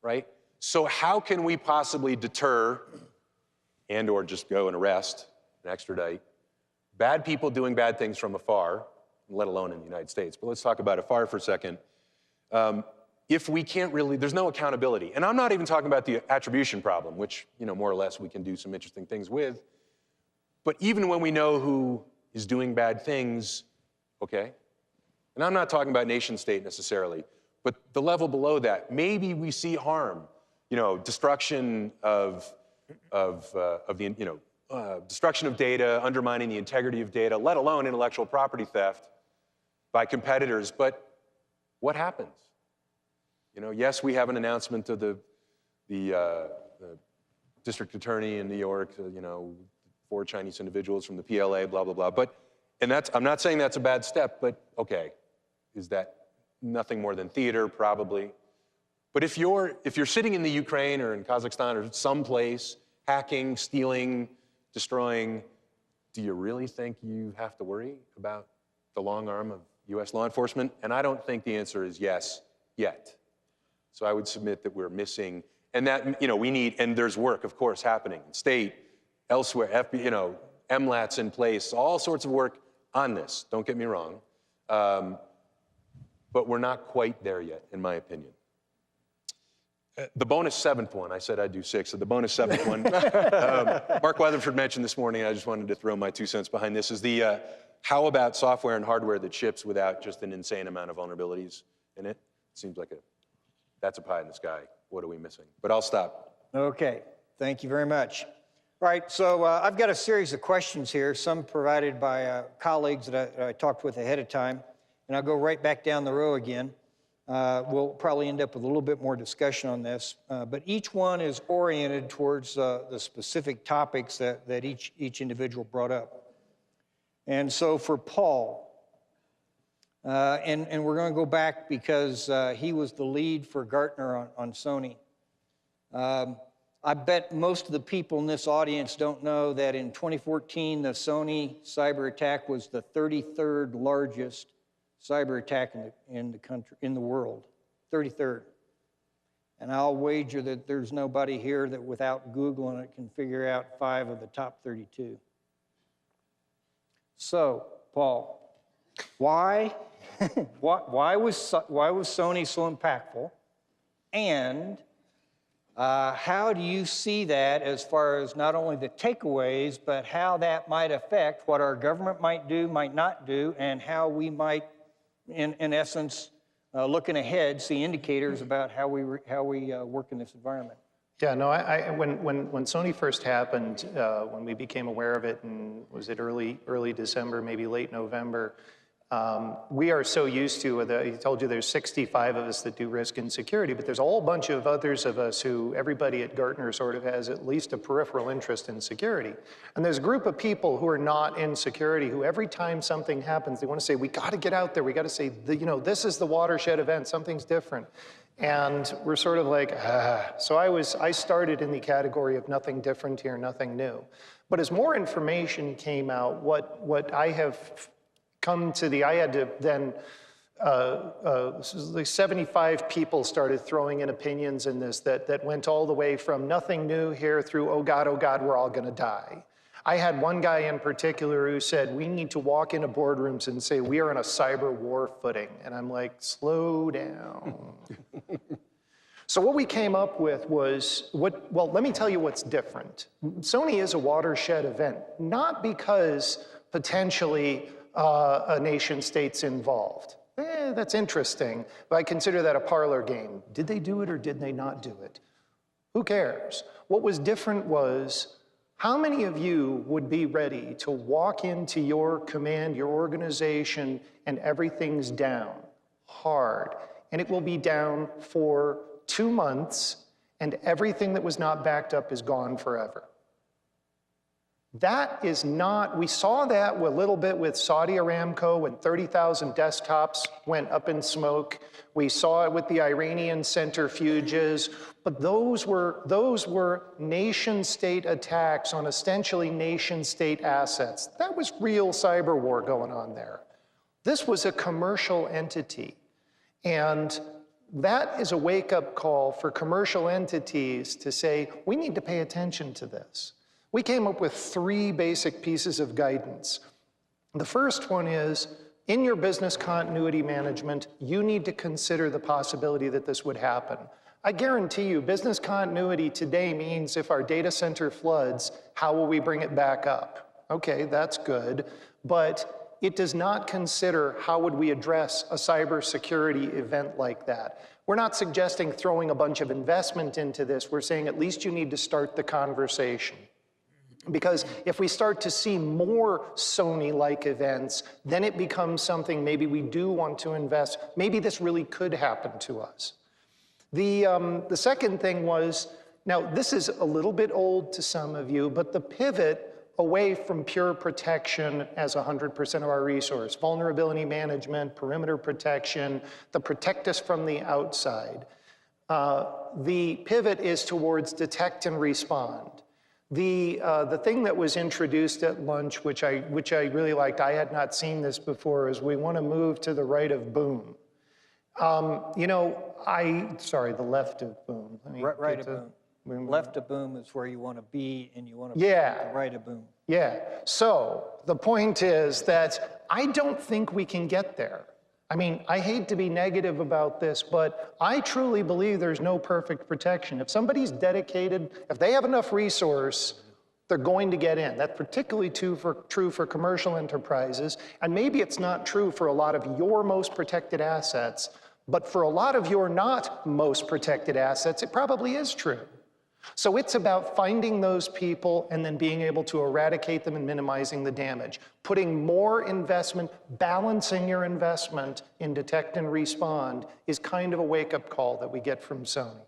right? So how can we possibly deter and or just go and arrest and extradite bad people doing bad things from afar, let alone in the United States? But let's talk about afar for a second. If we can't really, there's no accountability. And I'm not even talking about the attribution problem, which, you know, more or less we can do some interesting things with. But even when we know who is doing bad things, okay? And I'm not talking about nation state necessarily, but the level below that, maybe we see harm, you know, destruction of destruction of data, undermining the integrity of data, let alone intellectual property theft by competitors. But what happens? You know, yes, we have an announcement of the district attorney in New York, you know, 4 Chinese individuals from the PLA, blah, blah, blah. But, and that's, I'm not saying that's a bad step, but okay, is that nothing more than theater? Probably. But if you're sitting in the Ukraine or in Kazakhstan or someplace, hacking, stealing, destroying, do you really think you have to worry about the long arm of US law enforcement? And I don't think the answer is yes, yet. So I would submit that we're missing, and that, you know, we need, and there's work, of course, happening in state, elsewhere, FBI, you know, MLAT's in place, all sorts of work on this, don't get me wrong. But we're not quite there yet, in my opinion. The bonus 7th one, I said I'd do 6, so the bonus 7th one, Mark Weatherford mentioned this morning, I just wanted to throw my 2 cents behind this, is the how about software and hardware that ships without just an insane amount of vulnerabilities in it? Seems like that's a pie in the sky. What are we missing? But I'll stop. Okay, thank you very much. Right, so I've got a series of questions here, some provided by colleagues that I talked with ahead of time, and I'll go right back down the row again. We'll probably end up with a little bit more discussion on this, but each one is oriented towards the specific topics that each individual brought up. And so for Paul, and we're going to go back because he was the lead for Gartner on Sony. I bet most of the people in this audience don't know that in 2014, the Sony cyber attack was the 33rd largest cyber attack in the world, 33rd. And I'll wager that there's nobody here that without Googling it can figure out 5 of the top 32. So, Paul, why was Sony so impactful? And how do you see that as far as not only the takeaways, but how that might affect what our government might do, might not do, and how we might, in essence, looking ahead, see indicators about how we work in this environment? Yeah, no, when Sony first happened, when we became aware of it, and was it early December, maybe late November, we are so used to, I told you there's 65 of us that do risk and security, but there's a whole bunch of others of us who everybody at Gartner sort of has at least a peripheral interest in security. And there's a group of people who are not in security who every time something happens, they want to say, we got to get out there. We got to say, this is the watershed event. Something's different. And we're sort of like, So I started in the category of nothing different here, nothing new. But as more information came out, what I have come to I had to then, like 75 people started throwing in opinions in this that went all the way from nothing new here through, oh God, we're all gonna die. I had one guy in particular who said, we need to walk into boardrooms and say, we are on a cyber war footing. And I'm like, slow down. So what we came up with was, well, let me tell you what's different. Sony is a watershed event, not because potentially a nation state's involved. That's interesting, but I consider that a parlor game. Did they do it or did they not do it? Who cares? What was different was, how many of you would be ready to walk into your command, your organization, and everything's down, hard, and it will be down for 2 months, and everything that was not backed up is gone forever? That is not, we saw that a little bit with Saudi Aramco when 30,000 desktops went up in smoke. We saw it with the Iranian centrifuges, but those were nation state attacks on essentially nation state assets. That was real cyber war going on there. This was a commercial entity. And that is a wake-up call for commercial entities to say, we need to pay attention to this. We came up with 3 basic pieces of guidance. The first one is, in your business continuity management, you need to consider the possibility that this would happen. I guarantee you, business continuity today means if our data center floods, how will we bring it back up? Okay, that's good, but it does not consider how would we address a cybersecurity event like that. We're not suggesting throwing a bunch of investment into this. We're saying at least you need to start the conversation. Because if we start to see more Sony-like events, then it becomes something maybe we do want to invest. Maybe this really could happen to us. The second thing was, now this is a little bit old to some of you, but the pivot away from pure protection as 100% of our resource, vulnerability management, perimeter protection, the protect us from the outside. The pivot is towards detect and respond. The thing that was introduced at lunch, which I really liked, I had not seen this before, is we want to move to the right of boom. Sorry, the left of boom. Right of boom. Left of boom is where you want to be, and you want to be yeah. the right of boom. Yeah, so the point is that I don't think we can get there. I mean, I hate to be negative about this, but I truly believe there's no perfect protection. If somebody's dedicated, if they have enough resource, they're going to get in. That's particularly true for commercial enterprises, and maybe it's not true for a lot of your most protected assets, but for a lot of your not most protected assets, it probably is true. So it's about finding those people and then being able to eradicate them and minimizing the damage. Putting more investment, balancing your investment in detect and respond is kind of a wake-up call that we get from Sony.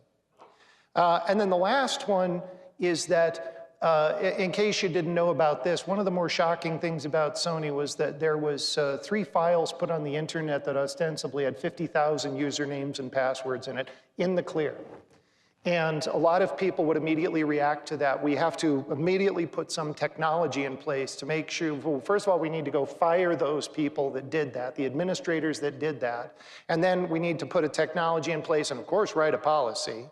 And then the last one is that, in case you didn't know about this, one of the more shocking things about Sony was that there was 3 files put on the internet that ostensibly had 50,000 usernames and passwords in it, in the clear. And a lot of people would immediately react to that. We have to immediately put some technology in place to make sure, well, first of all, we need to go fire those people that did that, the administrators that did that. And then we need to put a technology in place and, of course, write a policy.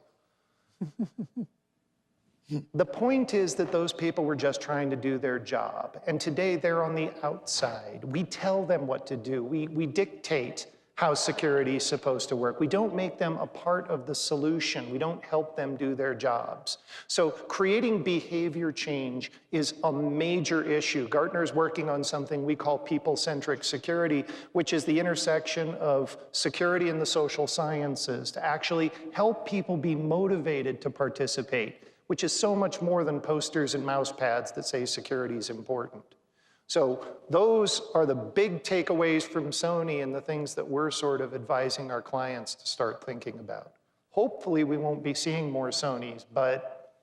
The point is that those people were just trying to do their job. And today they're on the outside. We tell them what to do. We dictate how security is supposed to work. We don't make them a part of the solution. We don't help them do their jobs. So creating behavior change is a major issue. Gartner's working on something we call people-centric security, which is the intersection of security and the social sciences to actually help people be motivated to participate, which is so much more than posters and mouse pads that say security is important. So those are the big takeaways from Sony and the things that we're sort of advising our clients to start thinking about. Hopefully we won't be seeing more Sonys, but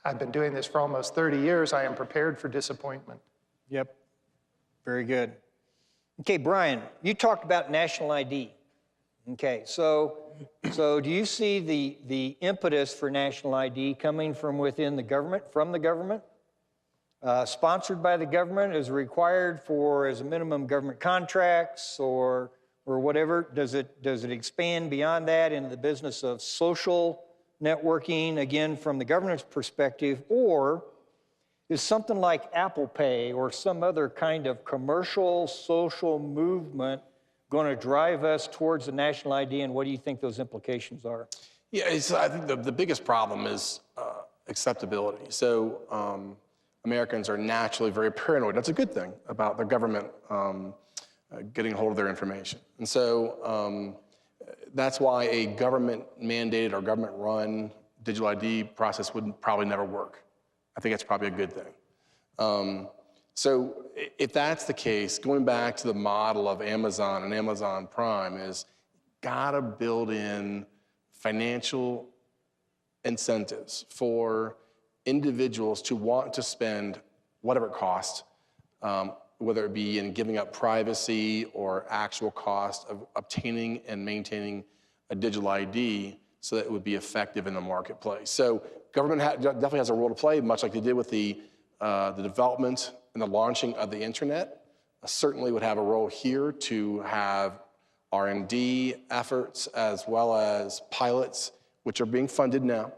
I've been doing this for almost 30 years. I am prepared for disappointment. Yep, very good. Okay, Brian, you talked about national ID. Okay, so do you see the impetus for national ID coming from within the government, from the government? Sponsored by the government, is required for as a minimum government contracts or whatever? Does it expand beyond that into the business of social networking, again, from the government's perspective? Or is something like Apple Pay or some other kind of commercial social movement going to drive us towards the national ID, and what do you think those implications are? Yeah, I think the biggest problem is acceptability. So Americans are naturally very paranoid. That's a good thing about the government getting hold of their information. And so that's why a government-mandated or government-run digital ID process would probably never work. I think that's probably a good thing. So if that's the case, going back to the model of Amazon and Amazon Prime is gotta build in financial incentives for individuals to want to spend whatever it costs, whether it be in giving up privacy or actual cost of obtaining and maintaining a digital ID so that it would be effective in the marketplace. So government definitely has a role to play, much like they did with the development and the launching of the internet. Certainly would have a role here to have R&D efforts as well as pilots, which are being funded now,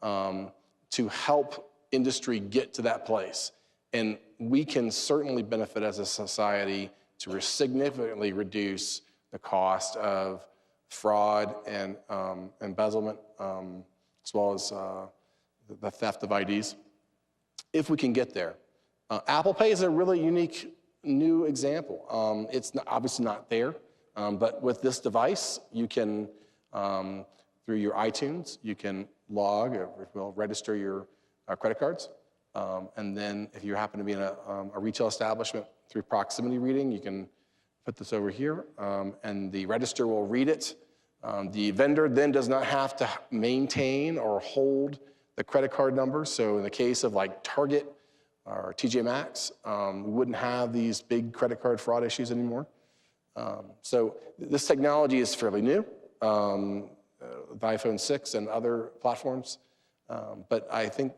to help industry get to that place. And we can certainly benefit as a society to significantly reduce the cost of fraud and embezzlement, as well as the theft of IDs, if we can get there. Apple Pay is a really unique new example. It's obviously not there, but with this device, you can, through your iTunes, you can log or register your credit cards. And then if you happen to be in a retail establishment, through proximity reading, you can put this over here, and the register will read it. The vendor then does not have to maintain or hold the credit card number. So in the case of like Target or TJ Maxx, we wouldn't have these big credit card fraud issues anymore. So this technology is fairly new, the iPhone 6 and other platforms. But I think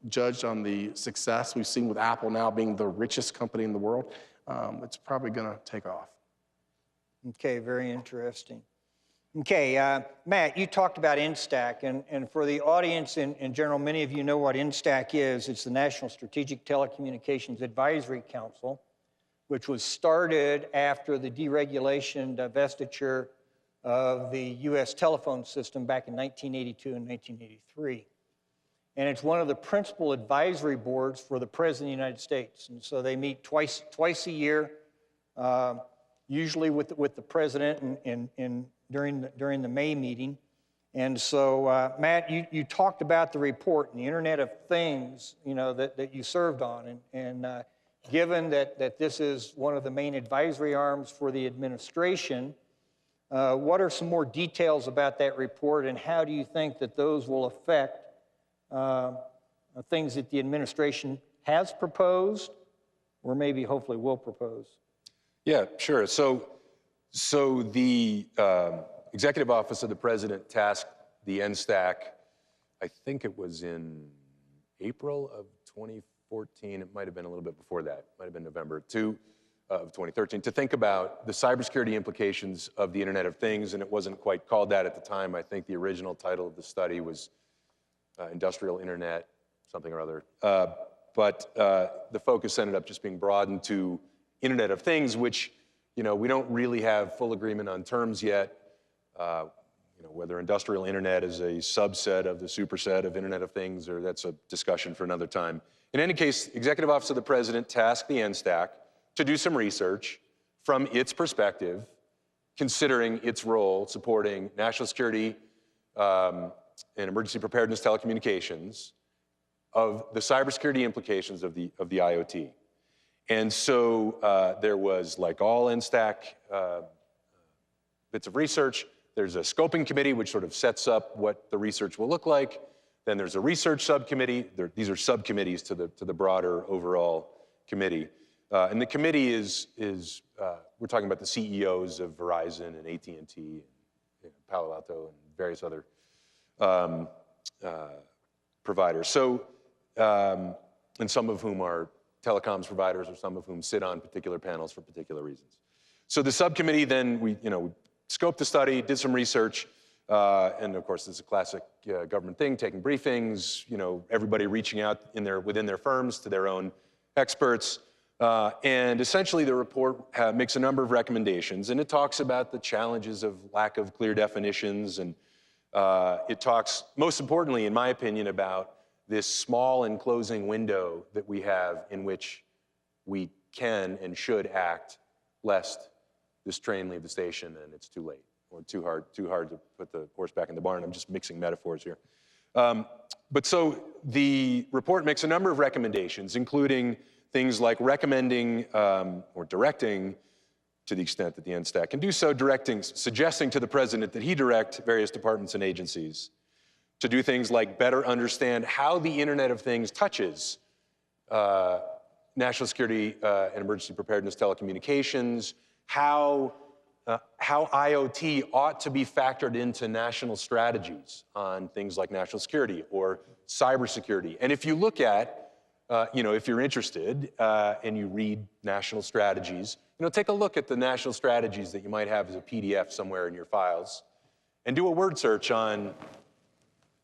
judged on the success we've seen with Apple now being the richest company in the world, it's probably gonna take off. Okay, very interesting. Okay, Matt, you talked about NSTAC, and for the audience in general, many of you know what NSTAC is. It's the National Strategic Telecommunications Advisory Council, which was started after the deregulation, divestiture of the US telephone system back in 1982 and 1983. And it's one of the principal advisory boards for the President of the United States. And so they meet twice a year, usually with the President during the May meeting. And so, Matt, you talked about the report and the Internet of Things, that you served on. And given that this is one of the main advisory arms for the administration, what are some more details about that report, and how do you think that those will affect things that the administration has proposed, or maybe hopefully will propose? Yeah, sure. So the Executive Office of the President tasked the NSTAC, I think it was in April of 2014. It might have been a little bit before that. It might have been November of 2013, to think about the cybersecurity implications of the Internet of Things, and it wasn't quite called that at the time. I think the original title of the study was Industrial Internet, something or other. But the focus ended up just being broadened to Internet of Things, which we don't really have full agreement on terms yet. Whether industrial internet is a subset of the superset of Internet of Things, or that's a discussion for another time. In any case, Executive Office of the President tasked the NSTAC to do some research from its perspective, considering its role supporting national security and emergency preparedness telecommunications, of the cybersecurity implications of the IoT. And so there was, like all NSTAC bits of research, there's a scoping committee which sort of sets up what the research will look like. Then there's a research subcommittee. These are subcommittees to the broader overall committee. And the committee is we're talking about the CEOs of Verizon and AT&T and Palo Alto and various other providers. So, and some of whom are telecoms providers, or some of whom sit on particular panels for particular reasons. So the subcommittee then, we scoped the study, did some research, and of course, this is a classic government thing, taking briefings, everybody reaching out within their firms to their own experts. And essentially, the report makes a number of recommendations, and it talks about the challenges of lack of clear definitions, and it talks, most importantly, in my opinion, about this small and closing window that we have in which we can and should act, lest this train leave the station and it's too late, or too hard to put the horse back in the barn. I'm just mixing metaphors here. But so the report makes a number of recommendations, including things like recommending or directing, to the extent that the NSTAC can do so, suggesting to the president that he direct various departments and agencies to do things like better understand how the Internet of Things touches national security and emergency preparedness telecommunications, how IoT ought to be factored into national strategies on things like national security or cybersecurity. And if you look at, if you're interested and you read national strategies, take a look at the national strategies that you might have as a PDF somewhere in your files, and do a word search on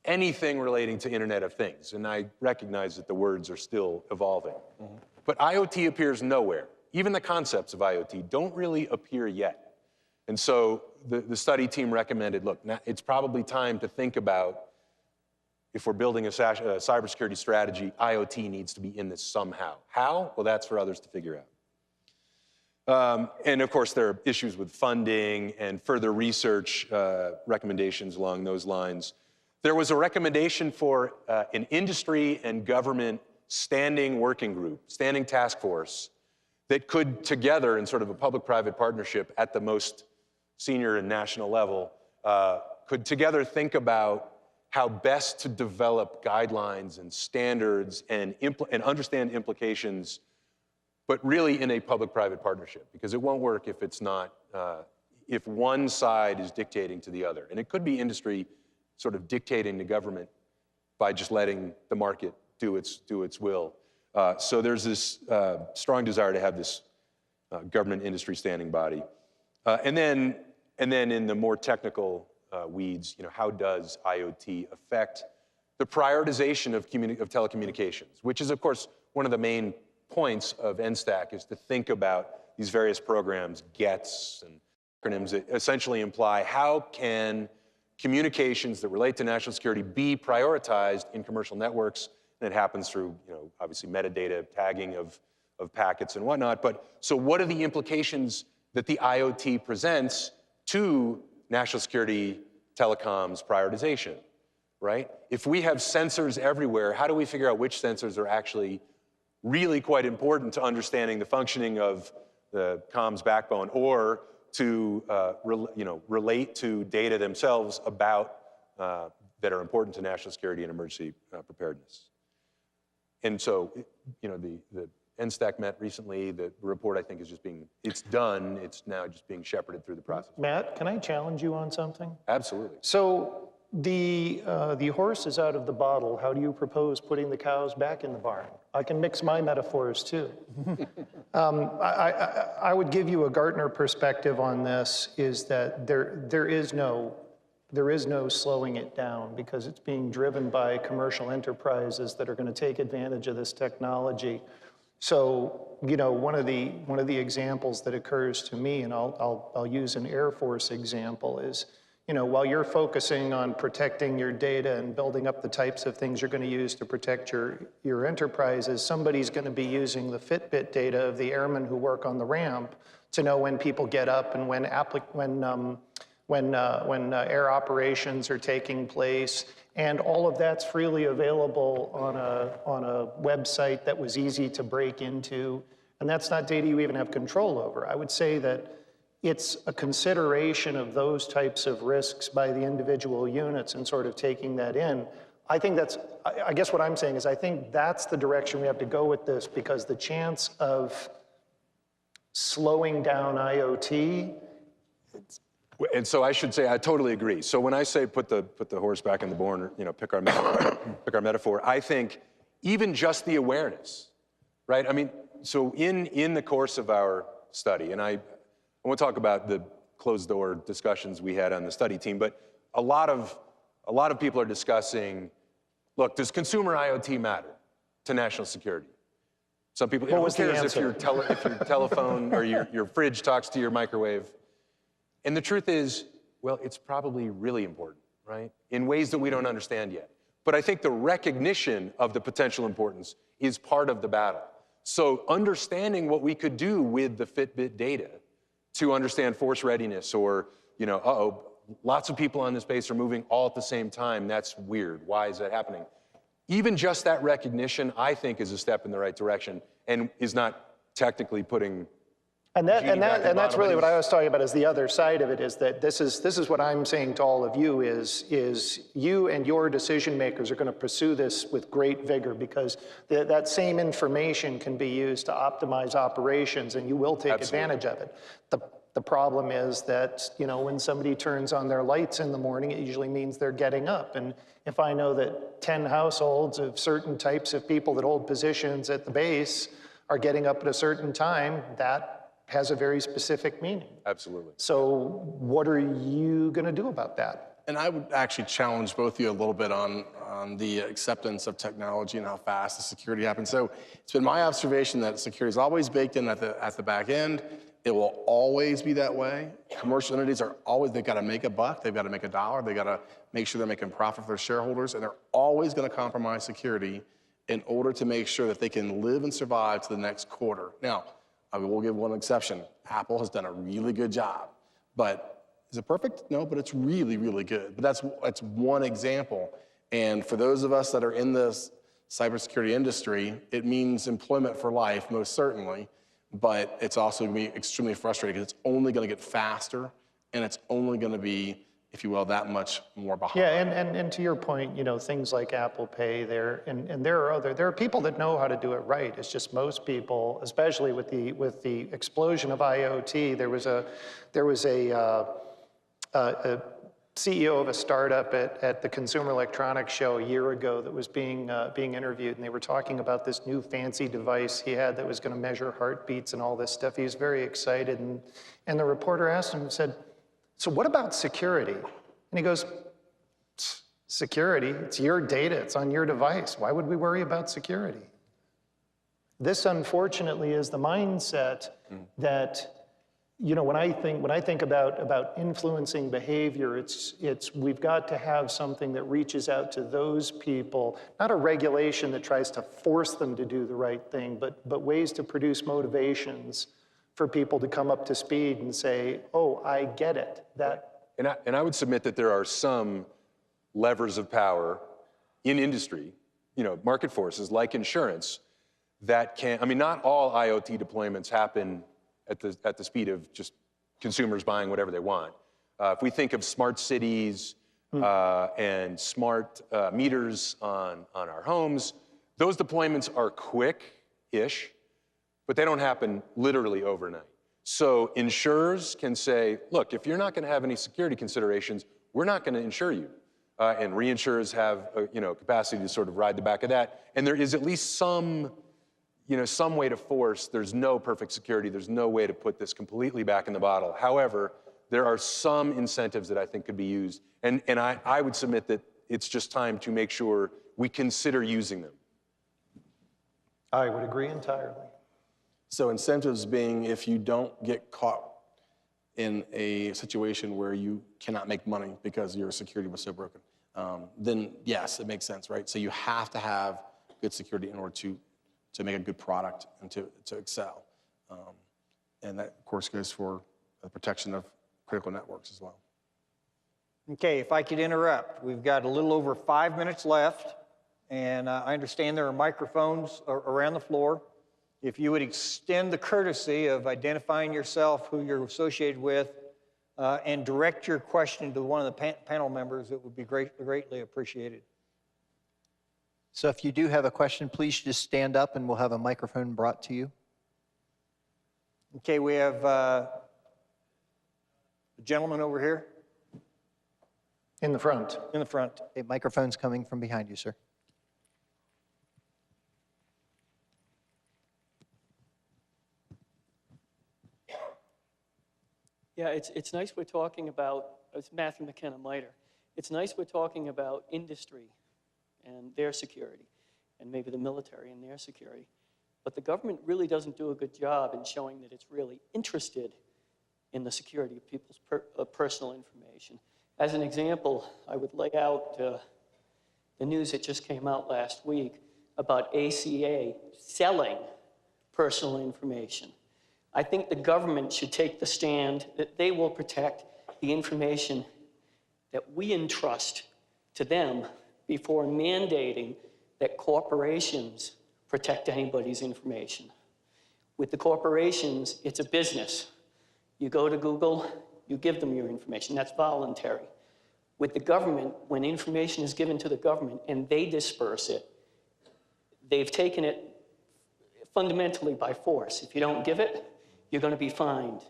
anything relating to Internet of Things. And I recognize that the words are still evolving. Mm-hmm. But IoT appears nowhere. Even the concepts of IoT don't really appear yet. And so the study team recommended, look, it's probably time to think about, if we're building a cybersecurity strategy, IoT needs to be in this somehow. How? Well, that's for others to figure out. And of course, there are issues with funding and further research recommendations along those lines. There was a recommendation for an industry and government standing working group, standing task force, that could together, in sort of a public-private partnership at the most senior and national level, could together think about how best to develop guidelines and standards and understand implications, but really in a public-private partnership, because it won't work if it's not, if one side is dictating to the other. And it could be industry sort of dictating to government by just letting the market do its will. So there's this strong desire to have this government industry standing body. And then in the more technical weeds, how does IoT affect the prioritization of telecommunications, which is, of course, one of the main points of NSTAC, is to think about these various programs, GETs and acronyms that essentially imply how can communications that relate to national security be prioritized in commercial networks. And it happens through, obviously metadata, tagging of packets and whatnot. But so what are the implications that the IoT presents to national security telecoms prioritization, right? If we have sensors everywhere, how do we figure out which sensors are actually really quite important to understanding the functioning of the comms backbone, or to relate to data themselves about that are important to national security and emergency preparedness? And so, the NSTAC met recently. The report, I think, is just it's done. It's now just being shepherded through the process. Matt, can I challenge you on something? Absolutely. So the horse is out of the bottle. How do you propose putting the cows back in the barn? I can mix my metaphors too. I would give you a Gartner perspective on this, is that there is no slowing it down, because it's being driven by commercial enterprises that are going to take advantage of this technology. So, one of the examples that occurs to me, and I'll use an Air Force example, is, while you're focusing on protecting your data and building up the types of things you're going to use to protect your enterprises, somebody's going to be using the Fitbit data of the airmen who work on the ramp to know when people get up and when air operations are taking place. And all of that's freely available on a website that was easy to break into. And that's not data you even have control over. I would say that it's a consideration of those types of risks by the individual units and sort of taking that in. I guess what I'm saying is, I think that's the direction we have to go with this, because the chance of slowing down IoT. And so I should say, I totally agree. So when I say put the horse back in the barn, or pick our metaphor, I think even just the awareness, right? I mean, so in the course of our study, and I won't talk about the closed door discussions we had on the study team, but a lot of people are discussing, look, does consumer IoT matter to national security? Some people, who cares if your telephone or your fridge talks to your microwave? And the truth is, well, it's probably really important, right? In ways that we don't understand yet. But I think the recognition of the potential importance is part of the battle. So understanding what we could do with the Fitbit data to understand force readiness, or, lots of people on this base are moving all at the same time. That's weird. Why is that happening? Even just that recognition, I think, is a step in the right direction, and is not technically putting. And that's really what I was talking about, is the other side of it, is that this is what I'm saying to all of you, is you and your decision makers are going to pursue this with great vigor, because that same information can be used to optimize operations, and you will take advantage of it. The problem is that, when somebody turns on their lights in the morning, it usually means they're getting up. And if I know that 10 households of certain types of people that hold positions at the base are getting up at a certain time, that has a very specific meaning. Absolutely. So what are you going to do about that? And I would actually challenge both of you a little bit on the acceptance of technology and how fast the security happens. So it's been my observation that security is always baked in at the back end. It will always be that way. Commercial entities are always, they've got to make a buck, they've got to make a dollar, they've got to make sure they're making profit for their shareholders, and they're always going to compromise security in order to make sure that they can live and survive to the next quarter. Now, I will give one exception. Apple has done a really good job. But is it perfect? No, but it's really, really good. But that's one example. And for those of us that are in this cybersecurity industry, it means employment for life, most certainly. But it's also going to be extremely frustrating, because it's only going to get faster, and it's only going to be, if you will, that much more behind. Yeah, and to your point, things like Apple Pay, there are people that know how to do it right. It's just most people, especially with the explosion of IoT, there was a CEO of a startup at the Consumer Electronics Show a year ago that was being interviewed, and they were talking about this new fancy device he had that was going to measure heartbeats and all this stuff. He was very excited, and the reporter asked him, said, "So what about security?" And he goes, "Security? It's your data. It's on your device. Why would we worry about security?" This, unfortunately, is the mindset that, when I think about influencing behavior, it's we've got to have something that reaches out to those people, not a regulation that tries to force them to do the right thing, but ways to produce motivations for people to come up to speed and say, "Oh, I get it." And I would submit that there are some levers of power in industry, market forces like insurance, that can, I mean, not all IoT deployments happen at the speed of just consumers buying whatever they want. If we think of smart cities and smart meters on our homes, those deployments are quick-ish, but they don't happen literally overnight. So insurers can say, look, if you're not going to have any security considerations, we're not going to insure you. And reinsurers have capacity to sort of ride the back of that. And there is at least some way to force. There's no perfect security. There's no way to put this completely back in the bottle. However, there are some incentives that I think could be used. And I would submit that it's just time to make sure we consider using them. I would agree entirely. So incentives being if you don't get caught in a situation where you cannot make money because your security was so broken, then yes, it makes sense, right? So you have to have good security in order to make a good product and to excel. And that, of course, goes for the protection of critical networks as well. Okay, if I could interrupt, we've got a little over 5 minutes left, and I understand there are microphones around the floor. If you would extend the courtesy of identifying yourself, who you're associated with, and direct your question to one of the panel members, it would be greatly appreciated. So if you do have a question, please just stand up and we'll have a microphone brought to you. Okay, we have a gentleman over here In the front. in the front. A microphone's coming from behind you, sir. Yeah, it's nice we're talking about, it's Matthew McKenna Miter. It's nice we're talking about industry and their security, and maybe the military and their security. But the government really doesn't do a good job in showing that it's really interested in the security of people's personal information. As an example, I would lay out the news that just came out last week about ACA selling personal information. I think the government should take the stand that they will protect the information that we entrust to them before mandating that corporations protect anybody's information. With the corporations, it's a business. You go to Google, you give them your information. That's voluntary. With the government, when information is given to the government and they disperse it, they've taken it fundamentally by force. If you don't give it, you're going to be fined.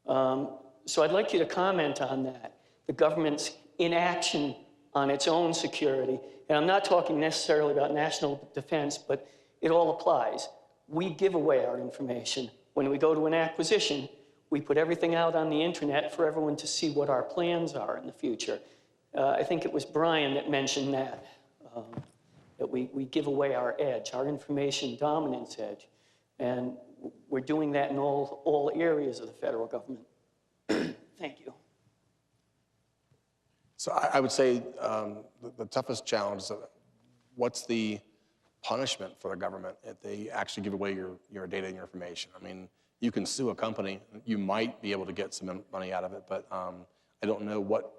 So I'd like you to comment on that. The government's inaction on its own security, and I'm not talking necessarily about national defense, but it all applies. We give away our information. When we go to an acquisition, we put everything out on the internet for everyone to see what our plans are in the future. I think it was Brian that mentioned that, that we give away our edge, our information dominance edge. And we're doing that in all areas of the federal government. Thank you. So I would say the toughest challenge is what's the punishment for the government if they actually give away your data and your information? I mean, you can sue a company. You might be able to get some money out of it, but I don't know what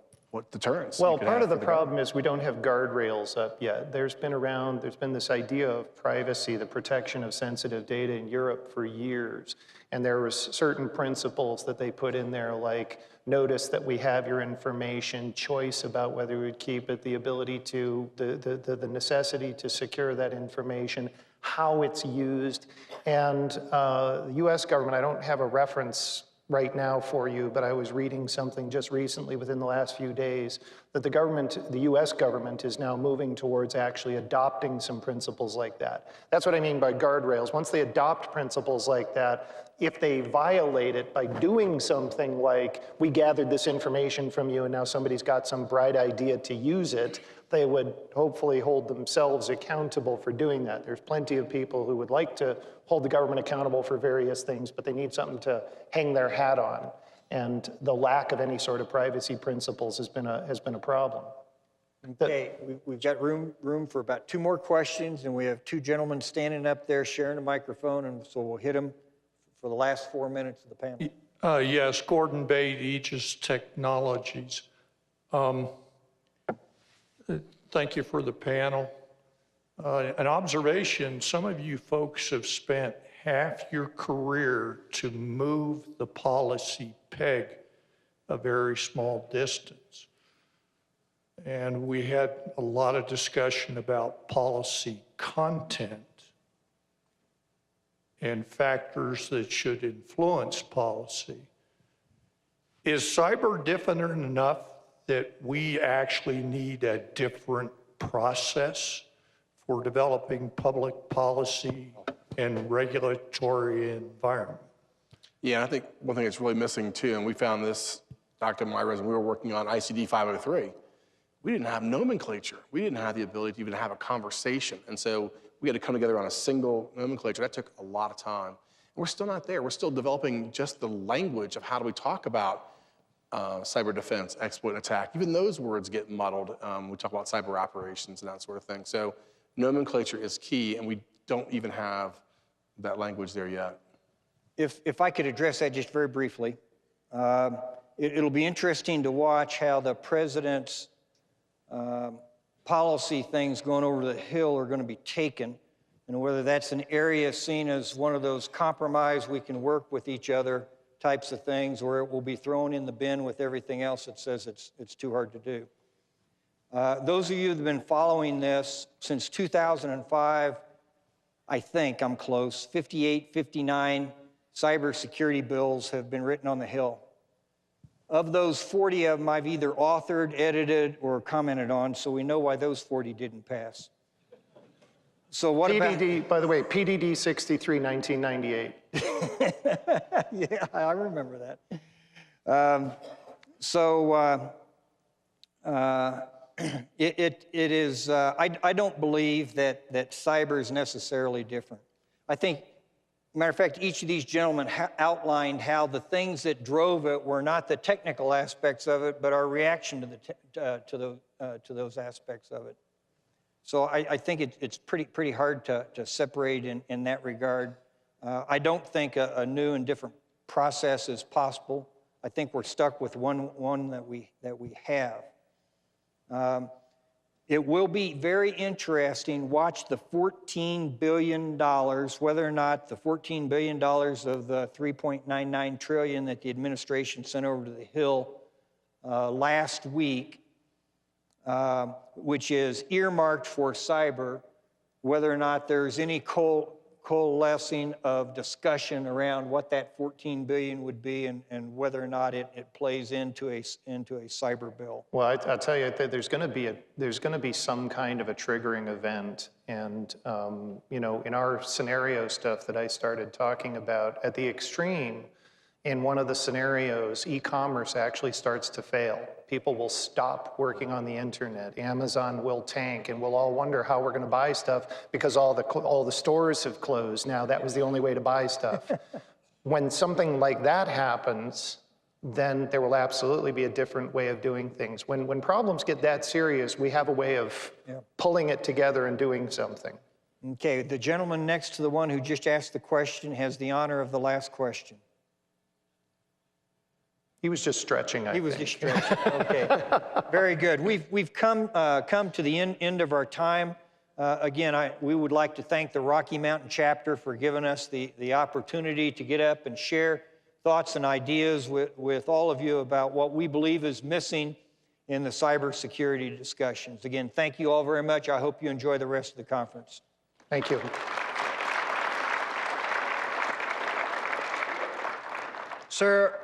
deterrence. Well, part of the problem is we don't have guardrails up yet. There's been this idea of privacy, the protection of sensitive data in Europe for years. And there was certain principles that they put in there, like notice that we have your information, choice about whether we would keep it, the ability to, the necessity to secure that information, how it's used. And the US government, I don't have a reference right now for you, but I was reading something just recently within the last few days that the US government is now moving towards actually adopting some principles like that. That's what I mean by guardrails. Once they adopt principles like that, if they violate it by doing something like, we gathered this information from you and now somebody's got some bright idea to use it, they would hopefully hold themselves accountable for doing that. There's plenty of people who would like to hold the government accountable for various things, but they need something to hang their hat on. And the lack of any sort of privacy principles has been a problem. Okay, we've got room for about 2 more questions, and we have 2 gentlemen standing up there sharing a microphone, and so we'll hit them for the last 4 minutes of the panel. Yes, Gordon Bate, Aegis Technologies. Thank you for the panel. An observation, some of you folks have spent half your career to move the policy peg a very small distance. And we had a lot of discussion about policy content and factors that should influence policy. Is cyber different enough that we actually need a different process for developing public policy and regulatory environment? Yeah, I think one thing that's really missing too, and we found this, Dr. Meyerrose, and we were working on ICD 503. We didn't have nomenclature. We didn't have the ability to even have a conversation. And so we had to come together on a single nomenclature. That took a lot of time. And we're still not there. We're still developing just the language of how do we talk about cyber defense, exploit, and attack. Even those words get muddled. We talk about cyber operations and that sort of thing. So nomenclature is key, and we don't even have that language there yet. If I could address that just very briefly, it'll be interesting to watch how the president's policy things going over the Hill are going to be taken, and whether that's an area seen as one of those compromise, we can work with each other types of things, or it will be thrown in the bin with everything else that says it's too hard to do. Those of you that have been following this since 2005, I think I'm close, 58, 59 cybersecurity bills have been written on the Hill. Of those, 40 of them I've either authored, edited, or commented on, so we know why those 40 didn't pass. So what PDD, by the way, PDD 63, 1998. Yeah, I remember that. It is, I don't believe that cyber is necessarily different. I think, matter of fact, each of these gentlemen outlined how the things that drove it were not the technical aspects of it, but our reaction to those aspects of it. So I think it's pretty hard to separate in that regard. I don't think a new and different process is possible. I think we're stuck with one that we have. It will be very interesting. Watch the $14 billion, whether or not the $14 billion of the $3.99 trillion that the administration sent over to the Hill last week, which is earmarked for cyber, whether or not there's any coalescing of discussion around what that $14 billion would be and whether or not it plays into a cyber bill. Well, I'll tell you that there's going to be some kind of a triggering event, and you know, in our scenario stuff that I started talking about, at the extreme, in one of the scenarios, e-commerce actually starts to fail. People will stop working on the internet. Amazon will tank, and we'll all wonder how we're going to buy stuff because all the stores have closed. Now that was the only way to buy stuff. When something like that happens, then there will absolutely be a different way of doing things. When problems get that serious, we have a way of pulling it together and doing something. Okay, the gentleman next to the one who just asked the question has the honor of the last question. He was just stretching, I think. He was just stretching, okay. Very good. We've come to the end of our time. Again, we would like to thank the Rocky Mountain chapter for giving us the opportunity to get up and share thoughts and ideas with all of you about what we believe is missing in the cybersecurity discussions. Again, thank you all very much. I hope you enjoy the rest of the conference. Thank you. Sir,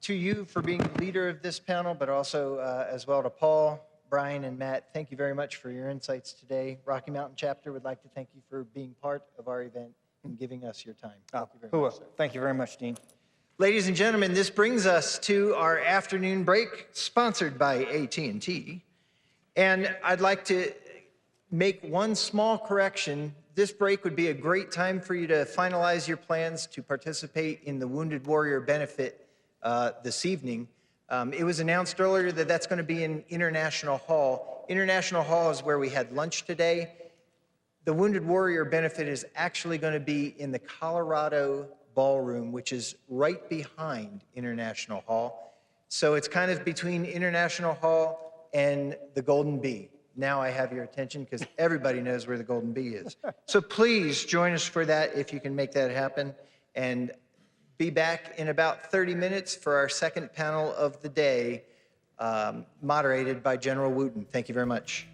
to you for being the leader of this panel, but also as well to Paul, Brian, and Matt, thank you very much for your insights today. Rocky Mountain Chapter would like to thank you for being part of our event and giving us your time. Thank you very much, sir. Thank you very much, Dean. Ladies and gentlemen, this brings us to our afternoon break, sponsored by AT&T. And I'd like to make one small correction. This break would be a great time for you to finalize your plans to participate in the Wounded Warrior benefit this evening. It was announced earlier that that's going to be in International Hall. International Hall is where we had lunch today. The Wounded Warrior benefit is actually going to be in the Colorado Ballroom, which is right behind International Hall. So it's kind of between International Hall and the Golden Bee. Now I have your attention because everybody knows where the Golden Bee is. So please join us for that if you can make that happen. And be back in about 30 minutes for our second panel of the day, moderated by General Wooten. Thank you very much.